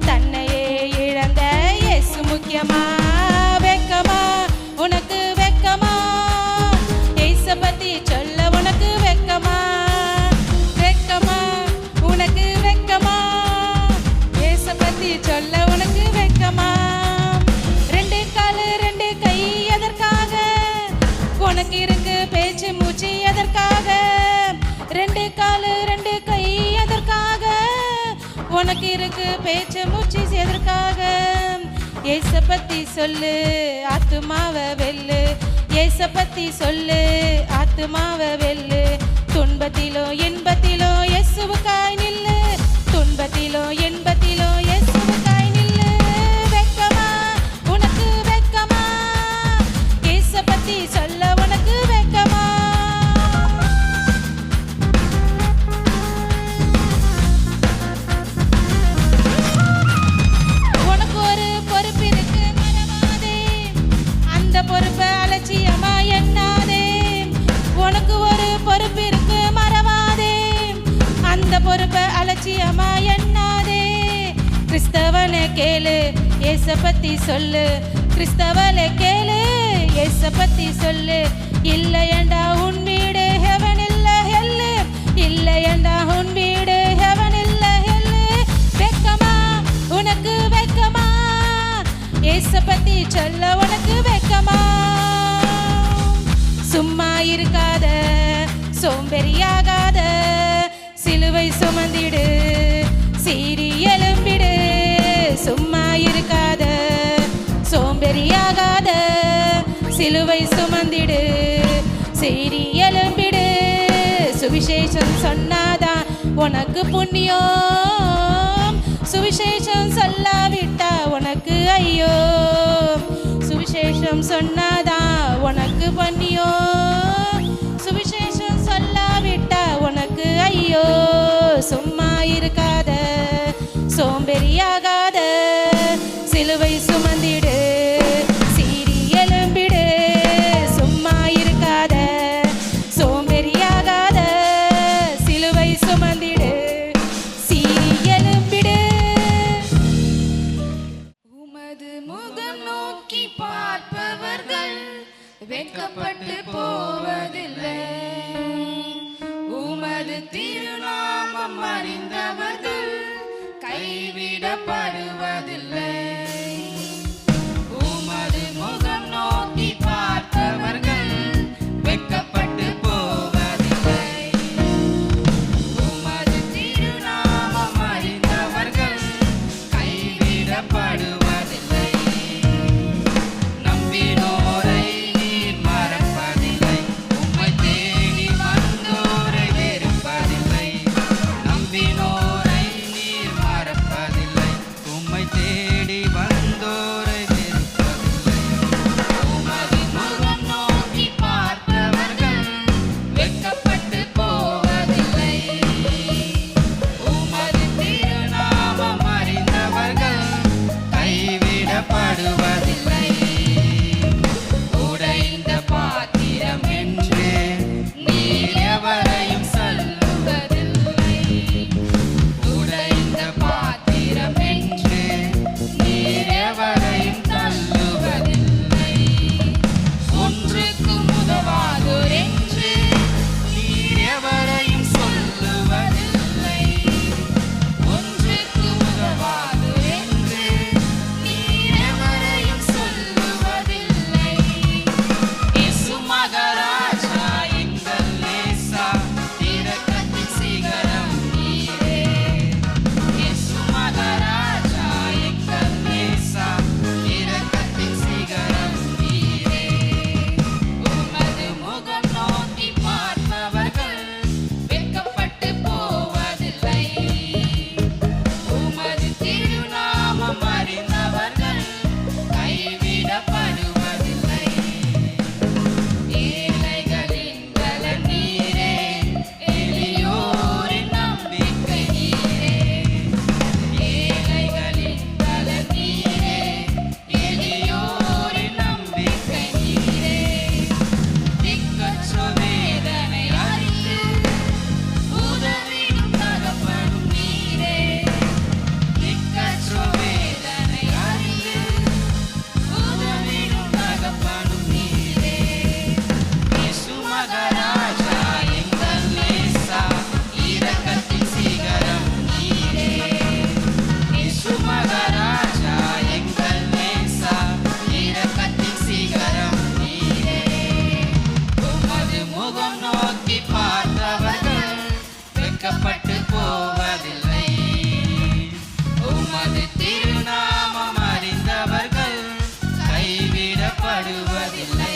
தன்னையே இழந்த இயேசு முக்கியமா. வெக்கமா உனக்கு வெக்கமா, இயேசு பத்தி சொல்ல உனக்கு வெக்கமா. வெக்கமா உனக்கு வெக்கமா, இயேசு பத்தி சொல்ல உனக்கு வெக்கமா. ரெண்டு காலு ரெண்டு கை எதற்காக, உனக்கு இருக்கு பேச்சு மூச்சு எதற்காக. ரெண்டு காலு ரெண்டு கை எதற்காக, உனக்கு இருக்கு பேச்சு மூச்சு எதற்காக. இயேசு பத்தி சொல்லு ஆத்துமாவை வெல்லு, இயேசு பத்தி சொல்லு ஆத்துமாவை வெல்லு. துன்பத்திலோ இன்பத்திலோ இயேசுவுக்காய் நில்லு, துன்பத்திலோ இன்பத்திலோ இயேசுவுக்காய் நில்லு. வெக்கமா உனக்கு வெக்கமா, இயேசு பத்தி சொல்ல உனக்கு வெக்கமா. உனக்கு ஒரு பொறுப்பு இருக்கு மறவாதே, அந்த பொறுப்பை அலட்சியமா எண்ணாதே. உனக்கு ஒரு பொறுப்பு இருக்கு மறவாதே, அந்த பொறுப்பை அலட்சியமா எண்ணாதே. கிறிஸ்தவனை கேளு இயேசு பத்தி சொல்லு, கிறிஸ்தவனை கேளு இயேசு பத்தி சொல்லு. இல்லையண்டா உன் வீடு ஹெவன் இல்ல ஹெல்லு, இல்லையண்டா உன் வீடு ஹெவன் இல்ல ஹெல்லு. வெக்கமா உனக்கு வெக்கமா, இயேசு பத்தி சொல்ல உனக்கு வெக்கமா. சும்மா இருக்காத சோம்பேறியாகாத, சிலுவை சுமந்திடு சீறி எழும்பிடு. சும்மா இருக்காத சோம்பேறியாகாத, சிலுவை சுமந்திடு சீறி எழும்பிடு. சுவிசேஷம் சொன்னாதான் உனக்கு புண்ணியம், சுவிசேஷம் சொல்லாவிட்டா உனக்கு ஐயோ. சுவிசேஷம் சொன்னாதான் உனக்கு புண்ணியம், சுவிசேஷம் சொல்லாவிட்டா உனக்கு ஐயோ. சும்மா இருக்காத, சோம்பேறியாகாத, சிலுவை சுமந்திடு, சீறி எழும்பிடு, சும்மா இருக்காத, சோம்பேறியாகாத, சிலுவை சுமந்திடு, சீறி எழும்பிடு. உமது முகம் நோக்கி பார்ப்பவர்கள் வெட்கப்பட்டு போவதில்லை, உமது திருநாமம் அறிந்தவர்கள் கைவிடப்படுவதில்லை. உமது முகம் நோக்கி பார்ப்பவர்கள் வெட்கப்பட்டு போவதில்லை, உமது திருநாமம் அறிந்தவர்கள் கைவிடப்படுவதில்லை. நம்பினோரை நீர் மறப்பதில்லை, உம்மை தேடி வந்தோரை வெறுப்பதில்லை. நம்பினோரை நீர் மறப்பதில்லை, உம்மை தேடி வந்தோரை வெறுப்பதில்லை. உமது முகம் நோக்கி பார்ப்பவர்கள் வெட்கப்பட்டு போவதில்லை, உமது திருநாமம் அறிந்தவர்கள் கைவிடப்படுவதில்லை. உடைந்த பாத்திரம் என்று நீர் எவரையும் சொல்லுவதில்லை, உடைந்த பாத்திரம் என்று நீர் எவரையும் தள்ளுவதில்லை. ஒன்றுக்கு உதவாதோர் என்று நீர் எவரையும் சொல்லுவதில்லை, ஒன்றுக்கு உதவாதோர் என்று நீர் எவரையும் சொல்லுவதில்லை. இயேசு மகாராஜா எங்கள் நேசா, இரக்கத்தின் சிகரம் நீரே. இயேசு மகாராஜா எங்கள் நேசா, இரக்கத்தின் சிகரம் நீரே. உமது முகம் நோக்கி பார்ப்பவர்கள் வெட்கப்பட்டு போவதில்லை, உமது திருநாமம் அறிந்தவர்கள் கைவிடப்படுவதில்லை. ஏழைகளின் பலன் நீரே, எளியோரின் நம்பிக்கை நீரே. ஏழைகளின் பலன் நீரே, எளியோரின் நம்பிக்கை நீரே. திக்கற்ற வேதனை அறிந்து உதவிடும் தகப்பனும் நீரே. திக்கற்ற வேதனை அறிந்து உதவிடும் தகப்பனும் நீரே. இயேசு மகாராஜா எங்கள் நேசா, இரக்கத்தின் சிகரம் நீரே. இயேசு மகாராஜா எங்கள் நேசா, இரக்கத்தின் சிகரம் நீரே. உமது முகம் நோக்கி பார்த்தவர்கள் வெட்கப்பட்டு போவதில்லை, உமது திருநாமம் அறிந்தவர்கள் கைவிடப்படுவதில்லை.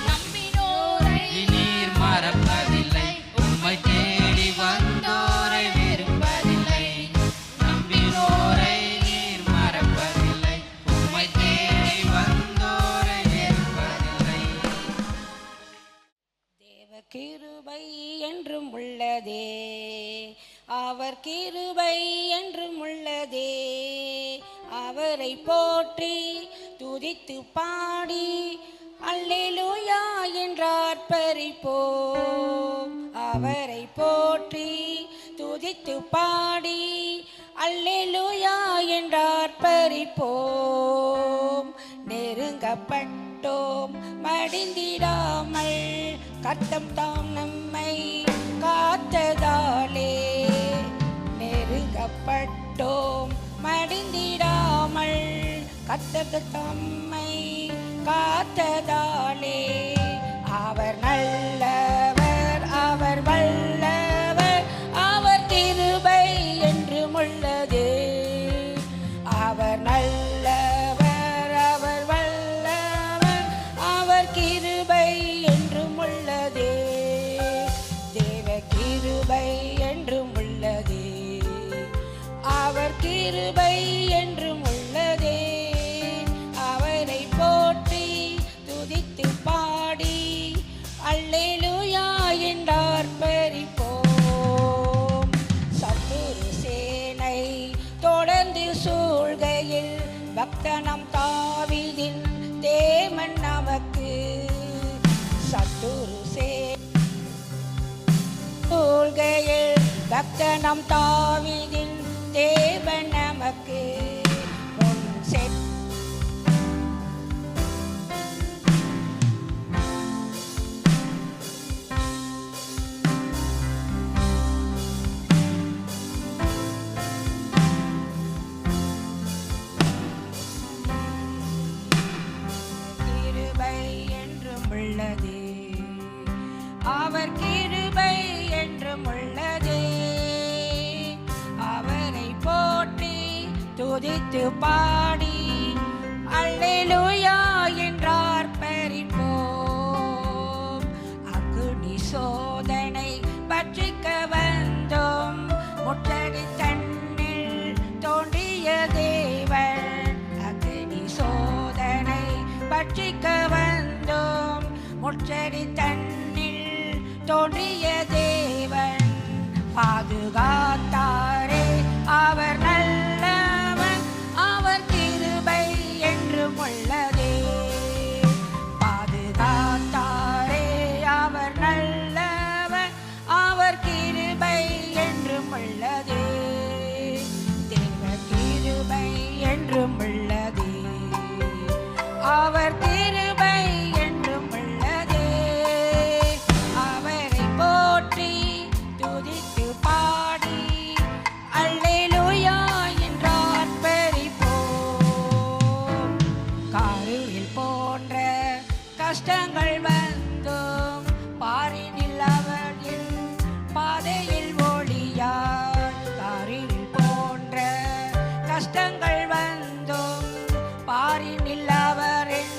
நம்பினோரை நீர் மறப்பதில்லை, உம்மை தேடி வந்தோரை வெறுப்பதில்லை. நம்பினோரை நீர் மறப்பதில்லை, உம்மை தேடி வந்தோரை வெறுப்பதில்லை. தேவ கிருபை என்றும் உள்ளதே, அவர் கிருபை என்றும் உள்ளதே. அவரை போற்றி துதித்து பாடி அல்லேலூயா என்றார் பரிப்போம். அவரை போற்றி துதித்து பாடி அல்லேலூயா என்றார் பரிப்போம். நெருங்கப்பட்டோம் மடிந்திடாமல், கர்த்தம் தாம் நம்மை காத்ததாலே. நெருங்கப்பட்டோம் மடிந்திடாமல், கர்த்தர் தம்மை காத்ததாலே. அவர் நல்லவர், அவர் வல்லவர், அவர் கிருபை என்றும் உள்ளது. அவர் நல்லவர், அவர் வல்லவர், அவர் கிருபை என்றும் உள்ளது. தேவ கிருபை என்றும் உள்ளது, அவர் கிருபை என்றும் உள்ளதே. அவரை போற்றி துதித்து பாடி அல்லேலூயா சத்துரு சூழ்கையில் பக்தனம் தாவீதின் தேவன் நமக்கு முன் கிருபை என்றும் உள்ளது, அவர் கிருபை என்றும் உள்ளது. அவரை போற்றி துதித்து பாடி அல்லேலூயா என்றார் பரிப்போம். அக்குனி சோதனை பற்றிக்க வந்தோம், முற்றடி தன்னில் தோன்றிய தேவன். அக்குனி சோதனை பற்றிக்க வந்தோம், முற்றடி தன்னில் தோன்றிய தேவன். பாதுகாத்தாரே அவர் நல்லவன், அவர் கிருபை என்றும் உள்ளதே. பாதுகாத்தாரே அவர் நல்லவன், அவர் கிருபை என்றும் உள்ளதே. தேவ கிருபை என்றும் உள்ளதே, அவர் கிருபை என்றும் உள்ளதே. அவரை போற்றி துதித்து பாடி அல்லேலூயா என்றார் பரிப்போம். காரில் போன்ற கஷ்டங்கள் வந்தும் பாரினில் அவர் என் பாதையில் ஒளியார். காரில் போன்ற கஷ்டங்கள் வந்தும் பாரினில் அவர் என்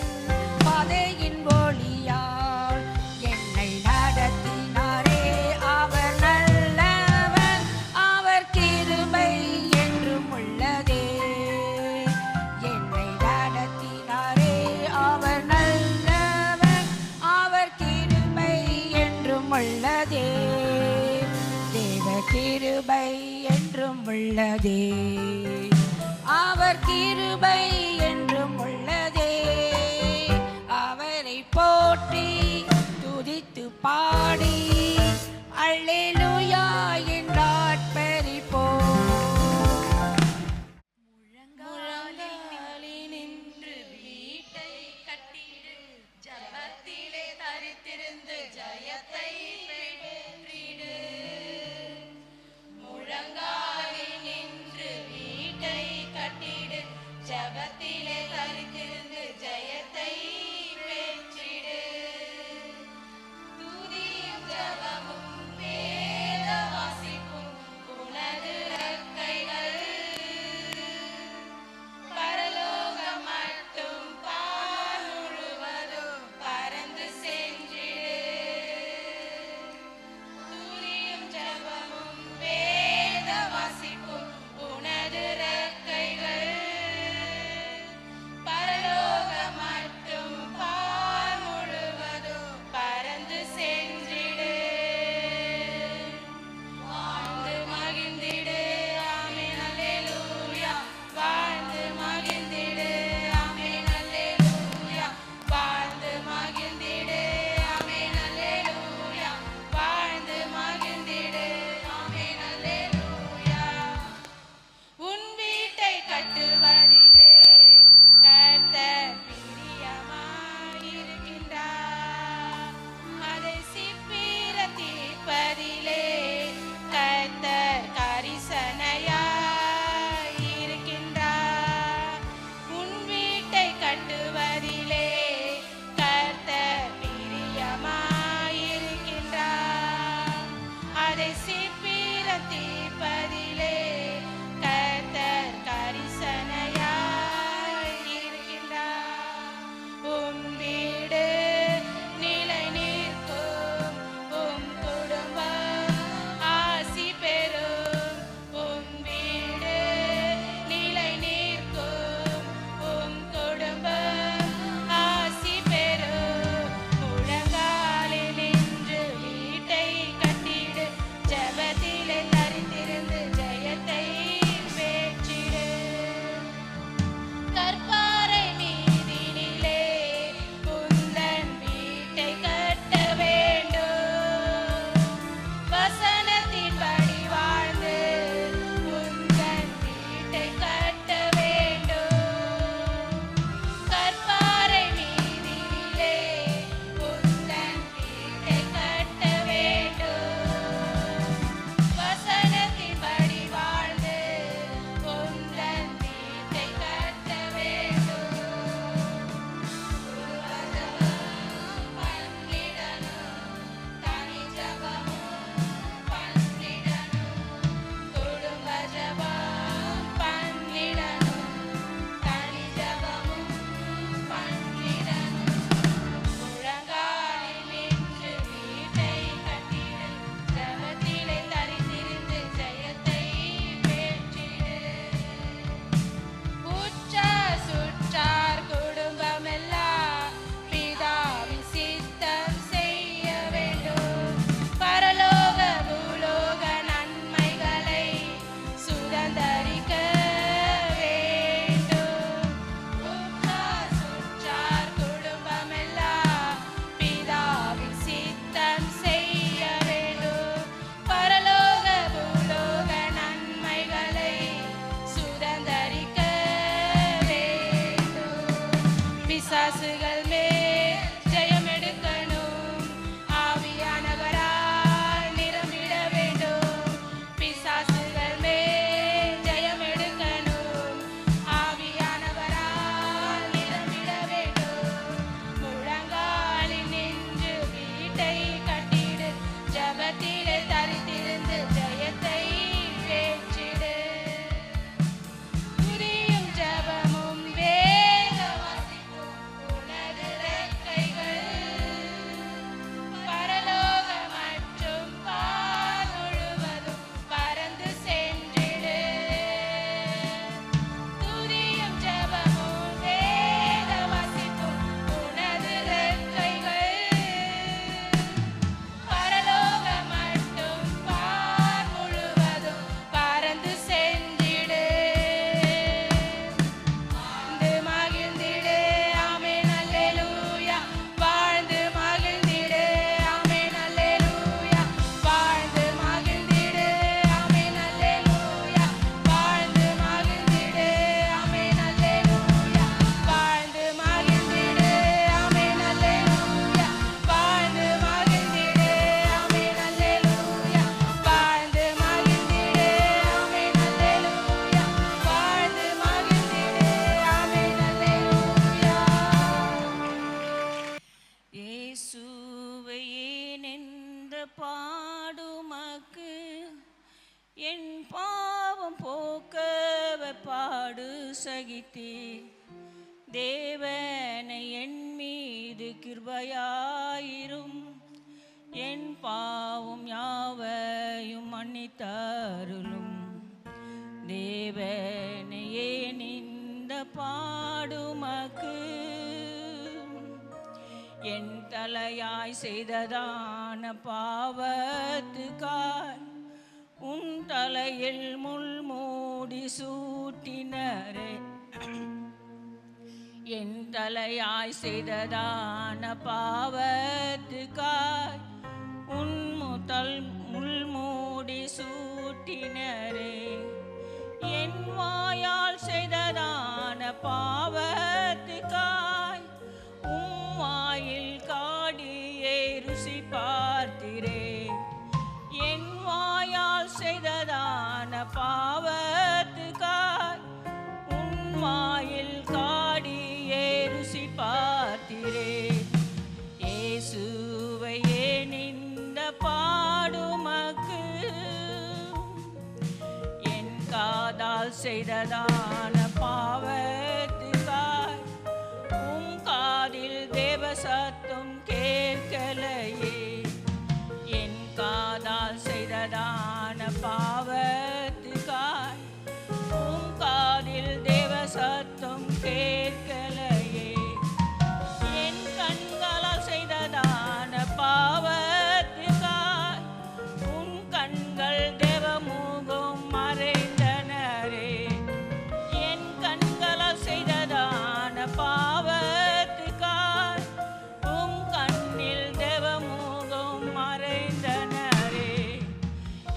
பாதையின் ஒளியார். என்னை நடத்தினாரே அவர் நல்லவர், அவர் கிருபை என்றும் உள்ளதே. என்னை நடத்தினாரே அவர் நல்லவர், அவர் கிருபை பிசாசுகள் மேல் ஜெயம் எடுக்கணும், ஆவியானவரால் நிரம்பிட வேண்டும். பிசாசுகள் மேல் ஜெயம் எடுக்கணும், ஆவியானவரால் நிரம்பிட வேண்டும். முழங்காலில் நின்று வீட்டை கட்டிடு, ஜபத்திலே தரித்திருந்து ஜெயத்தை பெற்றிடு. துதியும் ஜபமும் வேத வாசிப்பும் உனது ரெக்கைகள், பரலோக மற்றும் பார் முழுவதும் பறந்து சென்றிடு. துதியும் ஜபமும் வேத வாசிப்பும் உனது ரெக்கைகள், பரலோக மட்டும் பார் முழுவதும் பறந்து சென்றிடு. வாழ்ந்து மகிழ்ந்திடு, ஆமென் அல்லேலூயா. வாழ்ந்து மகிழ்ந்திடு, ஆமென் அல்லேலூயா. வாழ்ந்து மகிழ்ந்திடு, ஆமென் அல்லேலூயா. வாழ்ந்து மகிழ்ந்திடு, ஆமென் அல்லேலூயா. வாழ்ந்து மகிழ்ந்திடு, ஆமென் அல்லேலூயா. வாழ்ந்து மகிழ்ந்திடு, ஆமென் அல்லேலூயா. வாழ்ந்து மகிழ்ந்திடு, ஆமென் அல்லேலூயா. வாழ்ந்து மகிழ்ந்திடு, ஆமென் அல்லேலூயா. இயேசுவை ஏனென்ற பாடுமக்கு, என் பாவம் போக்கவ பாடு சகித்தே. தேவனை என் மீது கிருபையாயிரும், என் பாவம் யாவையும் மன்னித்தருளும். தேவனை ஏன் இந்த பாடுமக்கு, என் தலையாய் செய்ததான பாவத்துக்காய் உன் தலையில் முள் மூடி சூட்டினரே. என் தலையாய் செய்ததான பாவத்துக்காய் உன் முள் மூடி சூட்டினரே. என் வாயால் செய்ததான பாவத்துக்காய் வாயில் காடியை ருசி பார்த்திரே. என் வாயால் செய்ததான பாவத்துக்காய் உன் வாயில் காடியை ருசி பார்த்திரே. இயேசுவை ஏன் இந்த பாடுமக்கு, என் காதால் செய்ததான பாவத்துக்காய் உம் காதில் தேவ சத்தம் கேட்கலையே. என் காதால் செய்ததான பாவத்துக்காய் உம் காதில் தேவ சத்தம் கேட்கலையே. என் கண்களால் செய்ததான பாவத்துக்காய் உன் கண்கள் தேவமுகம் மறைந்தனரே. என் கண்களால் செய்ததான பாவத்துக்காய் உம் கண்ணில் தேவமுகம் மறைந்தனரே.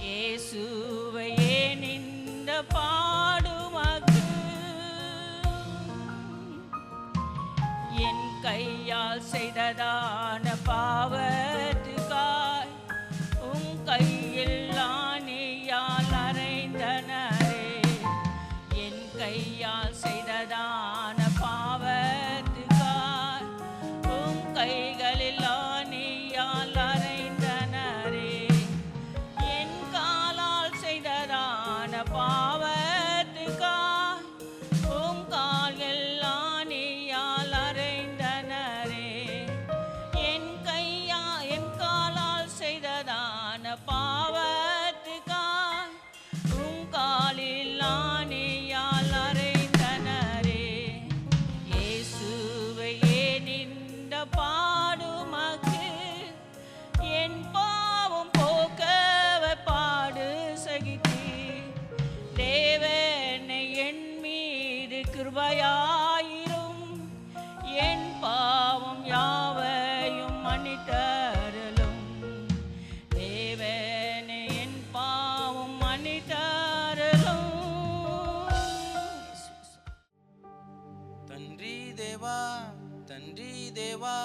இயேசுவை ஏன் இந்த பாடுமக்கு, என் கையால் செய்ததான பாவத்துக்காய் உம் கையில் ஆணியால் அறைந்தனரே. என் கையால் செய்ததான பாவத்துக்காய் உம் கைகளில் ஆணியால் அறைந்தனரே. என் காலால் செய்ததான பாவத்துக்காய் உம் கால்கள் ஆணியால் அறைந்தனரே. என் காலால் செய்ததான దేవా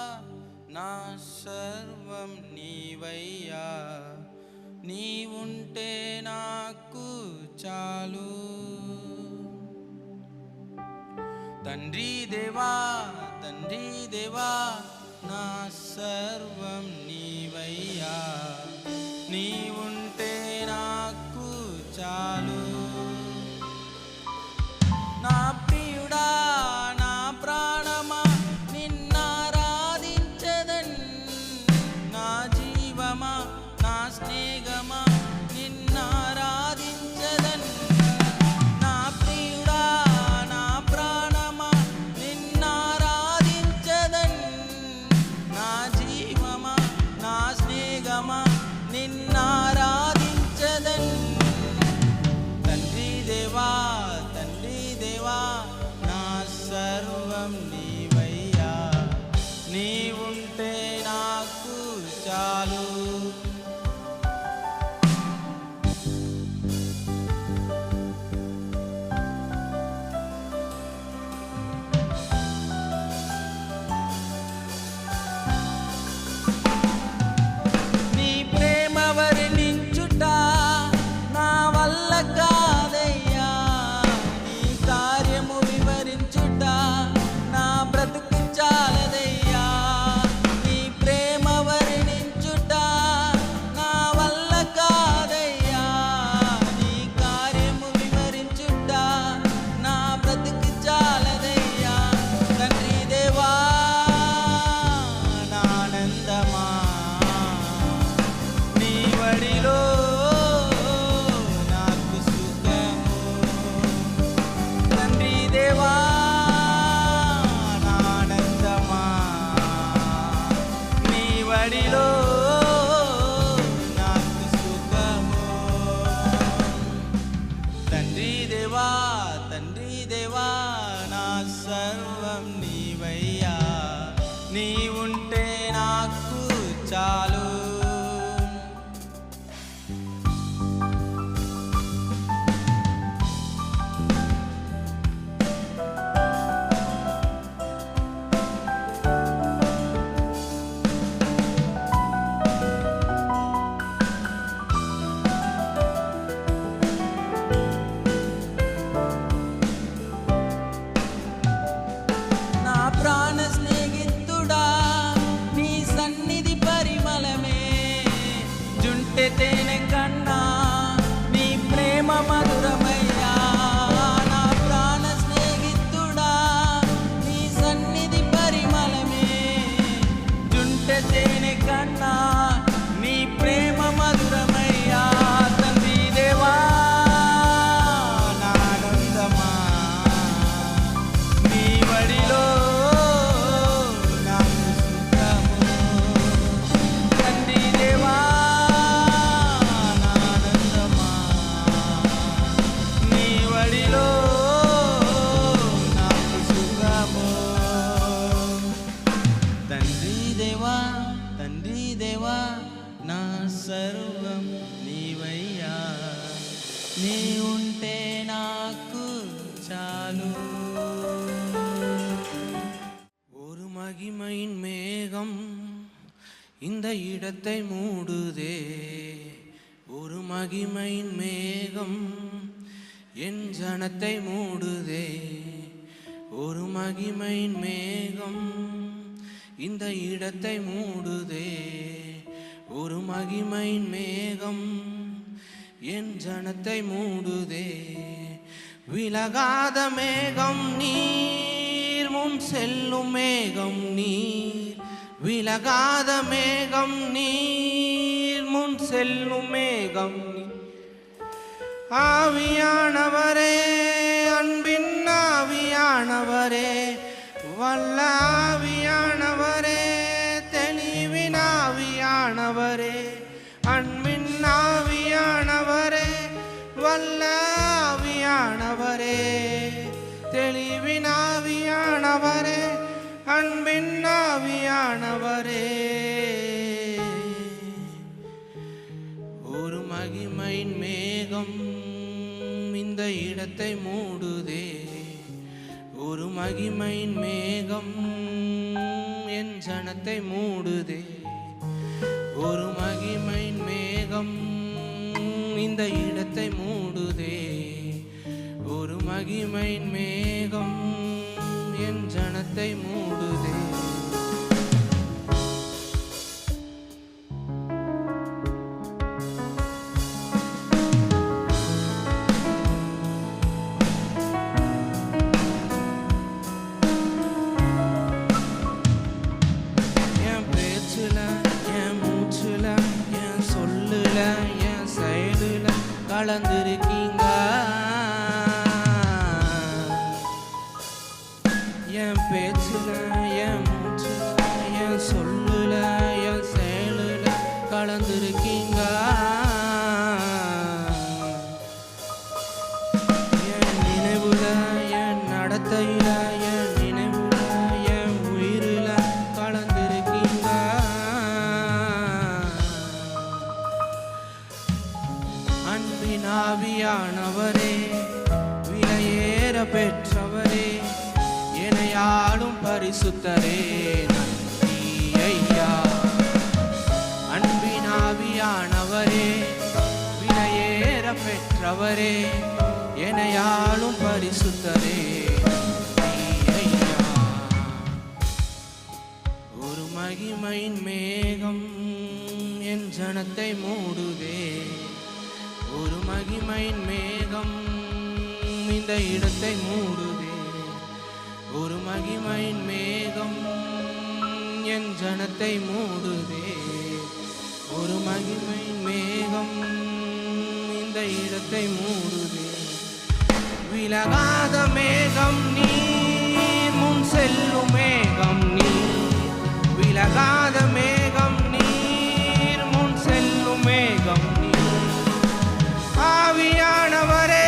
నా సర్వం నీవయ్యా, నీవుంటే నాకు చాలు. తండ్రి దేవా తండ్రి దేవా నా సర్వం నీవయ్యా, నీవుంటే నాకు చాలు. నా ప్రియుడా నా ప్రాణమా నిన్నారాధించదన్, నా జీవమా నా స్నేహమా నిన్నారాధించదన్. నా ప్రియుడా నా ప్రాణమా నిన్నారాధించదన్, నా జీవమా నా స్నేహమా నిన్నారాధించదన్. తండ్రి దేవా తండ్రి దేవా నా సర్వం నీవయ్యా, నీవుంటే నాకు చాలు. నీ ప్రేమ వర్ణించుట నా వల్ల కాదయ్యా, నీ కార్యము వివరించుట నా బ్రతుకు చాలదయ్యా. నీ ప్రేమ వర్ణించుట నా వల్ల కాదయ్యా, నీ కార్యము వివరించుట నా బ్రతుకు చాలదయ్యా. తండ్రి దేవా నానందమా నీ వడిలో నాకు సుఖము. తండ్రి దేవా నానందమా నీ వడిలో నాకు సుఖము. తండ్రి దేవా నా సర్వం నీవయ్యా, నీవుంటే నాకు చాలు. నా ప్రాణ స్నేహితుడా నీ సన్నిధి పరిమళమే, జుంటె తేనె కన్నా నీ ప్రేమ మధురమయ్యా. నా ప్రాణ స్నేహితుడా నీ సన్నిధి పరిమళమే, జుంటె తేనె కన్నా నీ ప్రేమ మధురమయ్యా. తండ్రి దేవా నానందమా నీ వడిలో నాకు సుఖము. తండ్రి దేవా నానందమా నీ వడిలో నాకు సుఖము. తండ్రి దేవా నా సర్వం నీవయ్యా, నీ ఉంటే నాకు చాలు. ஒரு மகிமையின் மேகம் இந்த இடத்தை மூடுதே, ஒரு மகிமையின் மேகம் என் ஜனத்தை மூடுதே. ஒரு மகிமையின் மேகம் இந்த இடத்தை மூடுதே, ஒரு மகிமையின் மேகம் என் ஜனத்தை மூடுதே. விலகாத மேகம் நீர், முன் செல்லும் மேகம் நீர். விலகாத மேகம் நீர், முன் செல்லும் மேகம் நீர். ஆவியானவரே அன்பின் ஆவியானவரே, வல்ல ஆவியானவரே, தெளிவின் ஆவியானவரே, அன்பின் ஆவியானவரே, வல்ல ஆவியானவரே, தெளிவின் ஆவியானவரே, அன்பின் ஆவியானவரே. ஒரு மகிமையின் மேகம் இந்த இடத்தை மூடுதே, ஒரு மகிமையின் மேகம் என் ஜனத்தை மூடுதே. ஒரு மகிமையின் மேகம் இந்த இடத்தை மூடுதே. ஒரு மகிமையின் மேகம் என் ஜனத்தை மூடுதே. என் பேச்சுல, என் மூச்சுல, என் சொல்லுல, என் செயலுல கலந்துருக்கீங்க. என் பேச்சுல, என் மூச்சுல, என் சொல்லுல, என் செயலுல கலந்துருக்கீங்க. என் நினைவுல, என் நடத்தையில, என் நினைவுல, என் உயிரில கலந்துருக்கீங்க. அன்பின் ஆவியானவரே, விலையேற பெற்றவரே, என்னையாளும் பரிசுத்தரே, நன்றி ஐயா. அன்பின் ஆவியானவரே, விலையேற பெற்றவரே, என்னையாளும் பரிசுத்தரே, நன்றி ஐயா. ஒரு மகிமையின் மேகம் என் ஜனத்தை மூடுதே. ஒரு மகிமையின் மேகம் இந்த இடத்தை மூடுதே. ஒரு மகிமையின் மேகம் என் ஜனத்தை மூடுதே. ஒரு மகிமையின் மேகம் இந்த இடத்தை மூடுதே. விலகாத மேகம் நீர், முன் செல்லும் மேகம் நீர். விலகாத மேகம் நீர், முன் செல்லும் மேகம் நீர். ஆவியானவரே,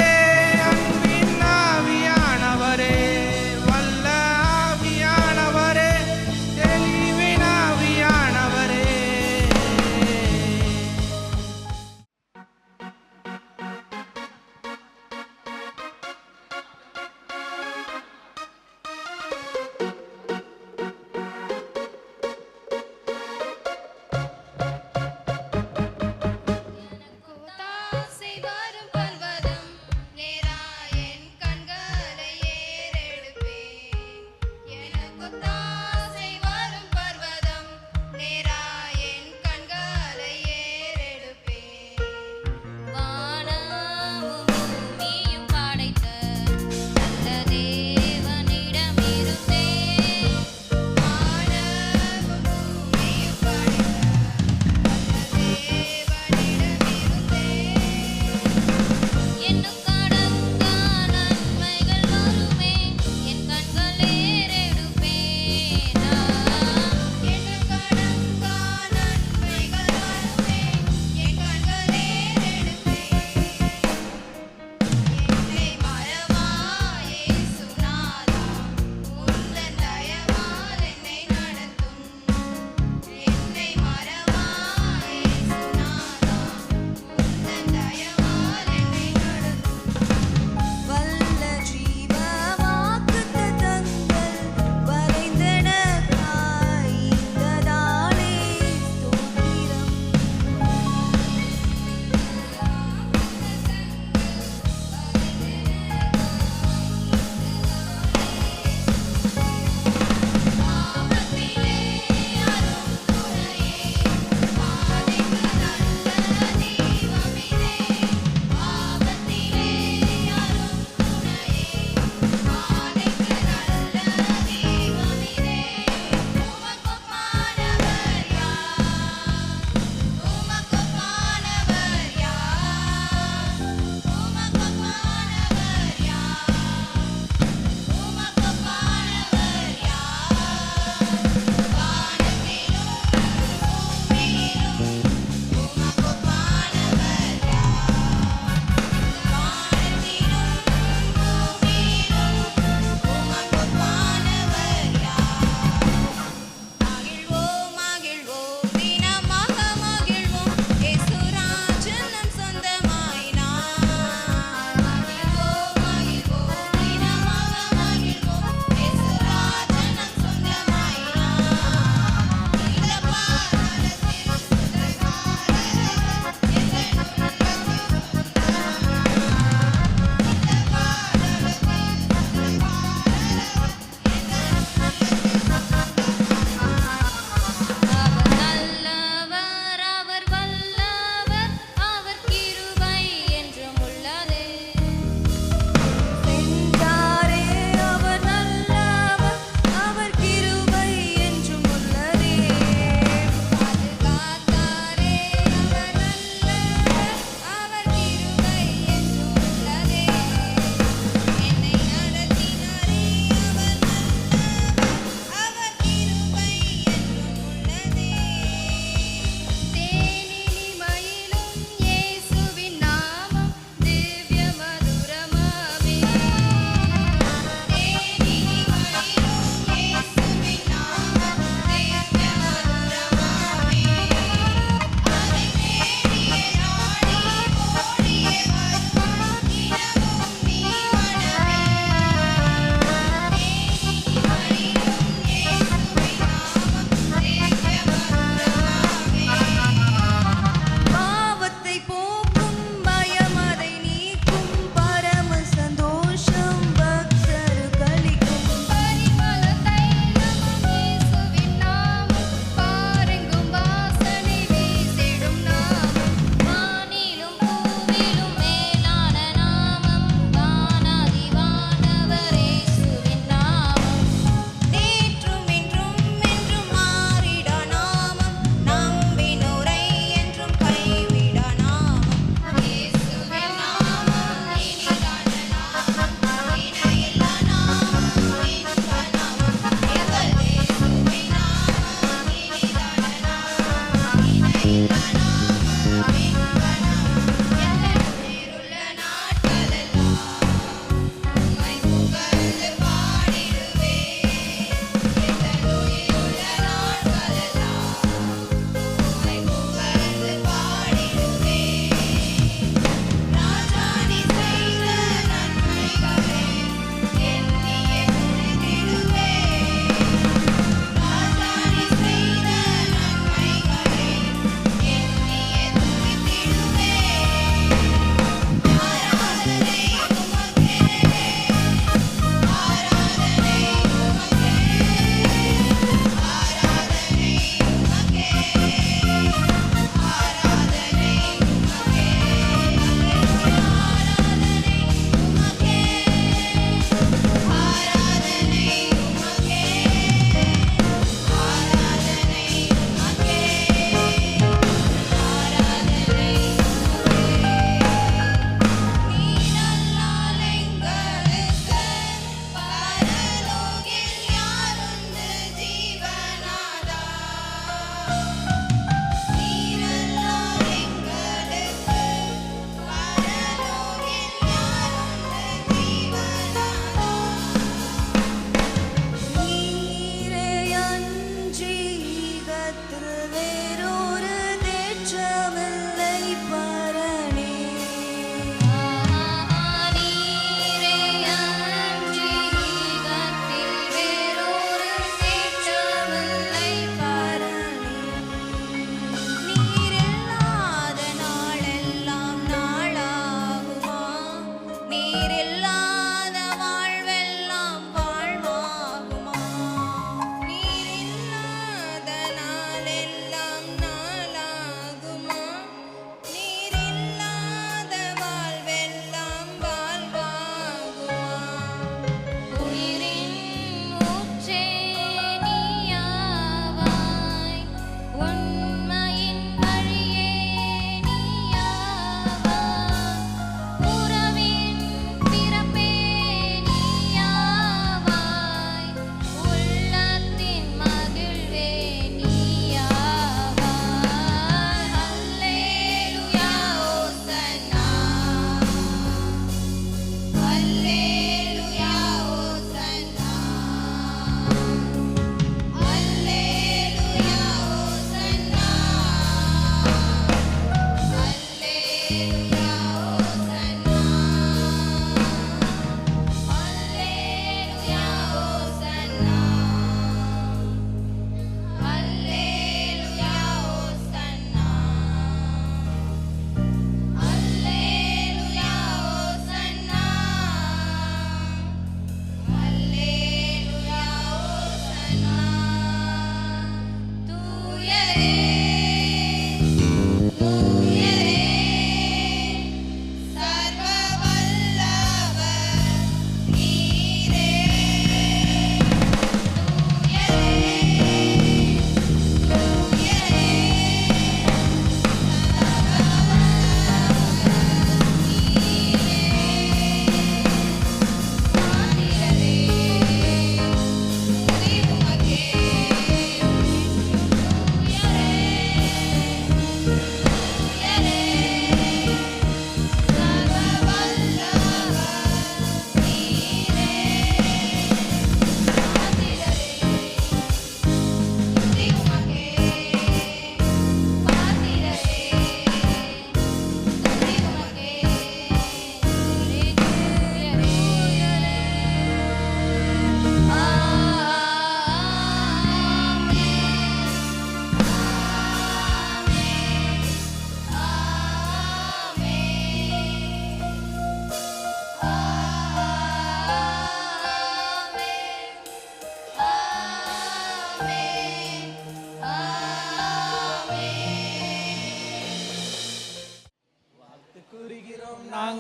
அன்பின் ஆவியானவரே, வல்ல ஆவியானவரே, தெளிவின் ஆவியானவரே.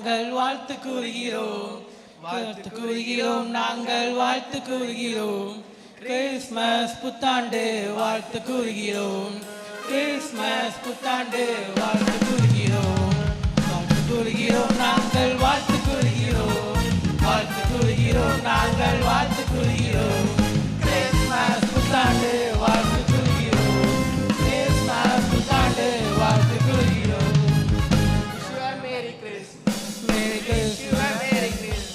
நாங்கள் வாழ்த்து கூறுகிறோம், வாழ்த்து கூறுகிறோம், நாங்கள் வாழ்த்து கூறுகிறோம். கிறிஸ்மஸ் புத்தாண்டு வாழ்த்து கூறுகிறோம், கிறிஸ்மஸ் புத்தாண்டு வாழ்த்து கூறுகிறோம், வாழ்த்து கூறுகிறோம், நாங்கள் வாழ்த்து கூறுகிறோம், வாழ்த்து கூறுகிறோம், நாங்கள் வாழ்த்து கூறுகிறோம். கிறிஸ்மஸ் புத்தாண்டு வாழ்த்து கூறுகிறோம், கிறிஸ்மஸ் புத்தாண்டு வாழ்த்து கூறுகிறோம். Merry Christmas, merry Christmas, merry Christmas.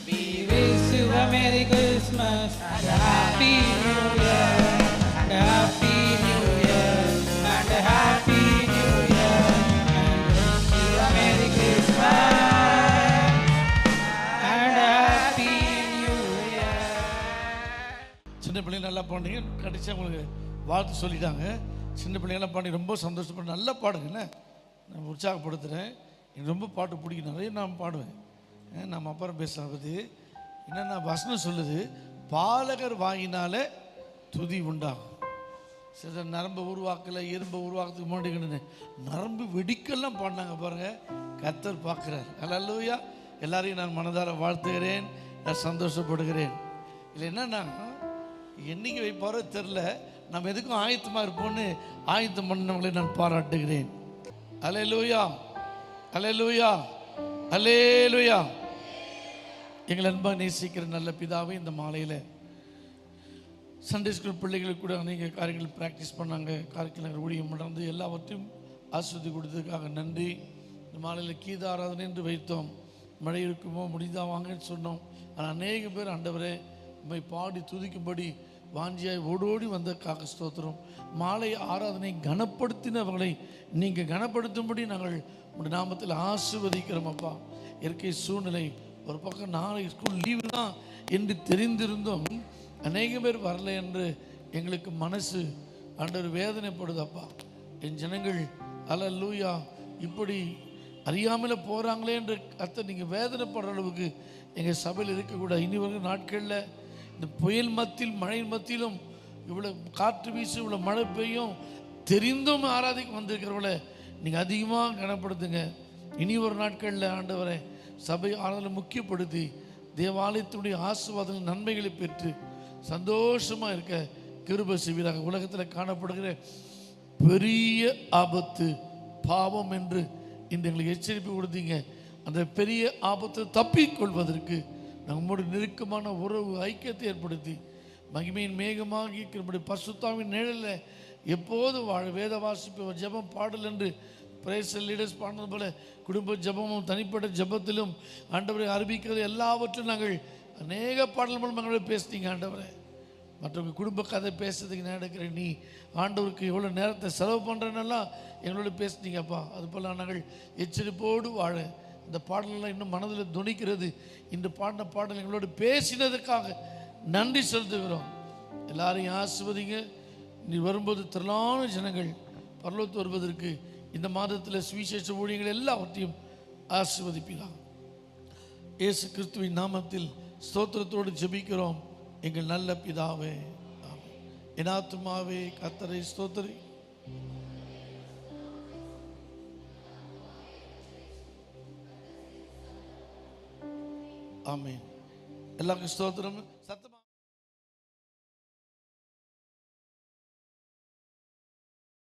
We wish you a Merry Christmas and a Happy New Year, and a Happy New Year, and a Happy New Year, and wish you a Merry Christmas and a Happy New Year. சின்ன பிள்ளைங்க நல்லா பாடுங்க, கடைசியாக உங்களுக்கு வாழ்த்து சொல்லிட்டாங்க. சின்ன பிள்ளைங்கெல்லாம் பாடி ரொம்ப சந்தோஷப்பட்டு நல்லா பாடுங்க. என்ன நான் உற்சாகப்படுத்துகிறேன். எனக்கு ரொம்ப பாட்டு பிடிக்கும், நிறைய நான் பாடுவேன். நம்ம அப்புறம் பேசுறது என்னென்ன வசனம் சொல்லுது, பாலகர் வாங்கினாலே துதி உண்டாகும். சில நரம்பு உருவாக்கலை, எறும்பை உருவாக்கத்துக்கு முன்னாடி நரம்பு வெடிக்கெல்லாம் பாடினாங்க பாருங்க. கர்த்தர் பார்க்குறார். அல்லேலூயா. எல்லாரையும் நான் மனதார வாழ்த்துகிறேன், நான் சந்தோஷப்படுகிறேன். இல்லை என்னன்னா என்னைக்கு வைப்பாரோ தெரில, நம்ம எதுக்கும் ஆயத்தமாக இருப்போம்னு ஆயத்தம் பண்ணவங்களை நான் பாராட்டுகிறேன். அல்லேலூயா, அல்லேலூயா, அல்லேலூயா. எங்களை அன்பாக நேசிக்கிற நல்ல பிதாவே, இந்த மாலையில் சண்டே ஸ்கூல் பிள்ளைகளுக்கு கூட அநேக காரியங்கள் ப்ராக்டிஸ் பண்ணாங்க, காரியங்கள் ஊழியம் நடந்து எல்லாவற்றையும் ஆஸ்வதி கொடுத்ததுக்காக நன்றி. இந்த மாலையில் கீத ஆராதனை என்று வைத்தோம், மழை இருக்குமோ முடிந்தா வாங்கன்னு சொன்னோம். ஆனால் அநேக பேர் ஆண்டவரே உம்மை பாடி துதிக்கும்படி வாஞ்சியாய் ஓடோடி வந்ததுக்காக ஸ்தோத்திரம். மாலை ஆராதனை கனப்படுத்தினவர்களை நீங்கள் கனப்படுத்தும்படி நாங்கள் உங்களுடைய நாமத்தில் ஆசீர்வதிக்கிறோம் அப்பா. இயற்கை சூழ்நிலை ஒரு பக்கம் நாளை ஸ்கூல் லீவு தான் என்று தெரிந்திருந்தோம், அநேக பேர் வரலை என்று எங்களுக்கு மனசு ஆண்டவர் வேதனைப்படுதப்பா. என் ஜனங்கள் அல்லேலூயா இப்படி அறியாமல் போகிறாங்களே என்று கர்த்தர் நீங்கள் வேதனைப்படுற அளவுக்கு எங்கள் சபையில் இருக்கக்கூடாது. இனி வரும் நாட்களில் இந்த புயல் மத்தியில் மழையின் மத்தியிலும் இவ்வளோ காற்று வீசு இவ்வளோ மழை பெய்யும் தெரிந்தும் ஆராதிக்க வந்திருக்கிறவளை நீங்கள் அதிகமாக கனப்படுத்துங்க. இனி ஒரு நாட்களில் ஆண்டவரை சபை ஆராதனை முக்கியப்படுத்தி தேவாலயத்தினுடைய ஆசீர்வாதங்கள் நன்மைகளை பெற்று சந்தோஷமாக இருக்க கிருபை செய்வீராக. உலகத்தில் காணப்படுகிற பெரிய ஆபத்து பாவம் என்று இன்று எங்களுக்கு எச்சரிப்பு கொடுத்தீங்க. அந்த பெரிய ஆபத்தை தப்பிக்கொள்வதற்கு நம்முடைய நெருக்கமான உறவு ஐக்கியத்தை ஏற்படுத்தி மகிமையின் மேகமாகி நம்முடைய பசுத்தாவின் நிழலில் எப்போது வாழ வேத வாசிப்பு ஜெபம் பாடல் என்று பிரேஸ் லீடர்ஸ் பாடுறது போல குடும்ப ஜெபமும் தனிப்பட்ட ஜெபத்திலும் ஆண்டவரை அறிவிக்கிறது எல்லாவற்றும் நாங்கள் அநேக பாடல் மூலம் எங்களோட பேசுனீங்க ஆண்டவரை. மற்றவங்க குடும்ப கதை பேசுறதுக்கு நான் எடுக்கிறேன், நீ ஆண்டவருக்கு எவ்வளோ நேரத்தை செலவு பண்ணுறேன்னெல்லாம் எங்களோட பேசுனீங்கப்பா. அதுபோல் நாங்கள் எச்சரிப்போடு வாழ இந்த பாடலெல்லாம் இன்னும் மனதில் துணிக்கிறது. இந்த பாடின பாடல் எங்களோடு பேசினதுக்காக நன்றி செலுத்துகிறோம். எல்லாரையும் ஆசிர்வதிங்க. நீ வரும்போது திரளான ஜனங்கள் பரலோகத்து வருவதற்கு இந்த மாதத்தில் சுவிசேஷ ஊழியங்கள் எல்லாவற்றையும் ஆசீர்வதிப்பீராக. இயேசு கிறிஸ்துவின் நாமத்தில் ஸ்தோத்திரத்தோடு ஜெபிக்கிறோம் எங்கள் நல்ல பிதாவே. ஆமென். என் ஆத்துமாவே கர்த்தரை ஸ்தோத்திரி. ஆமென். எல்லாருக்கும் ஸ்தோத்திரம். சத்தமா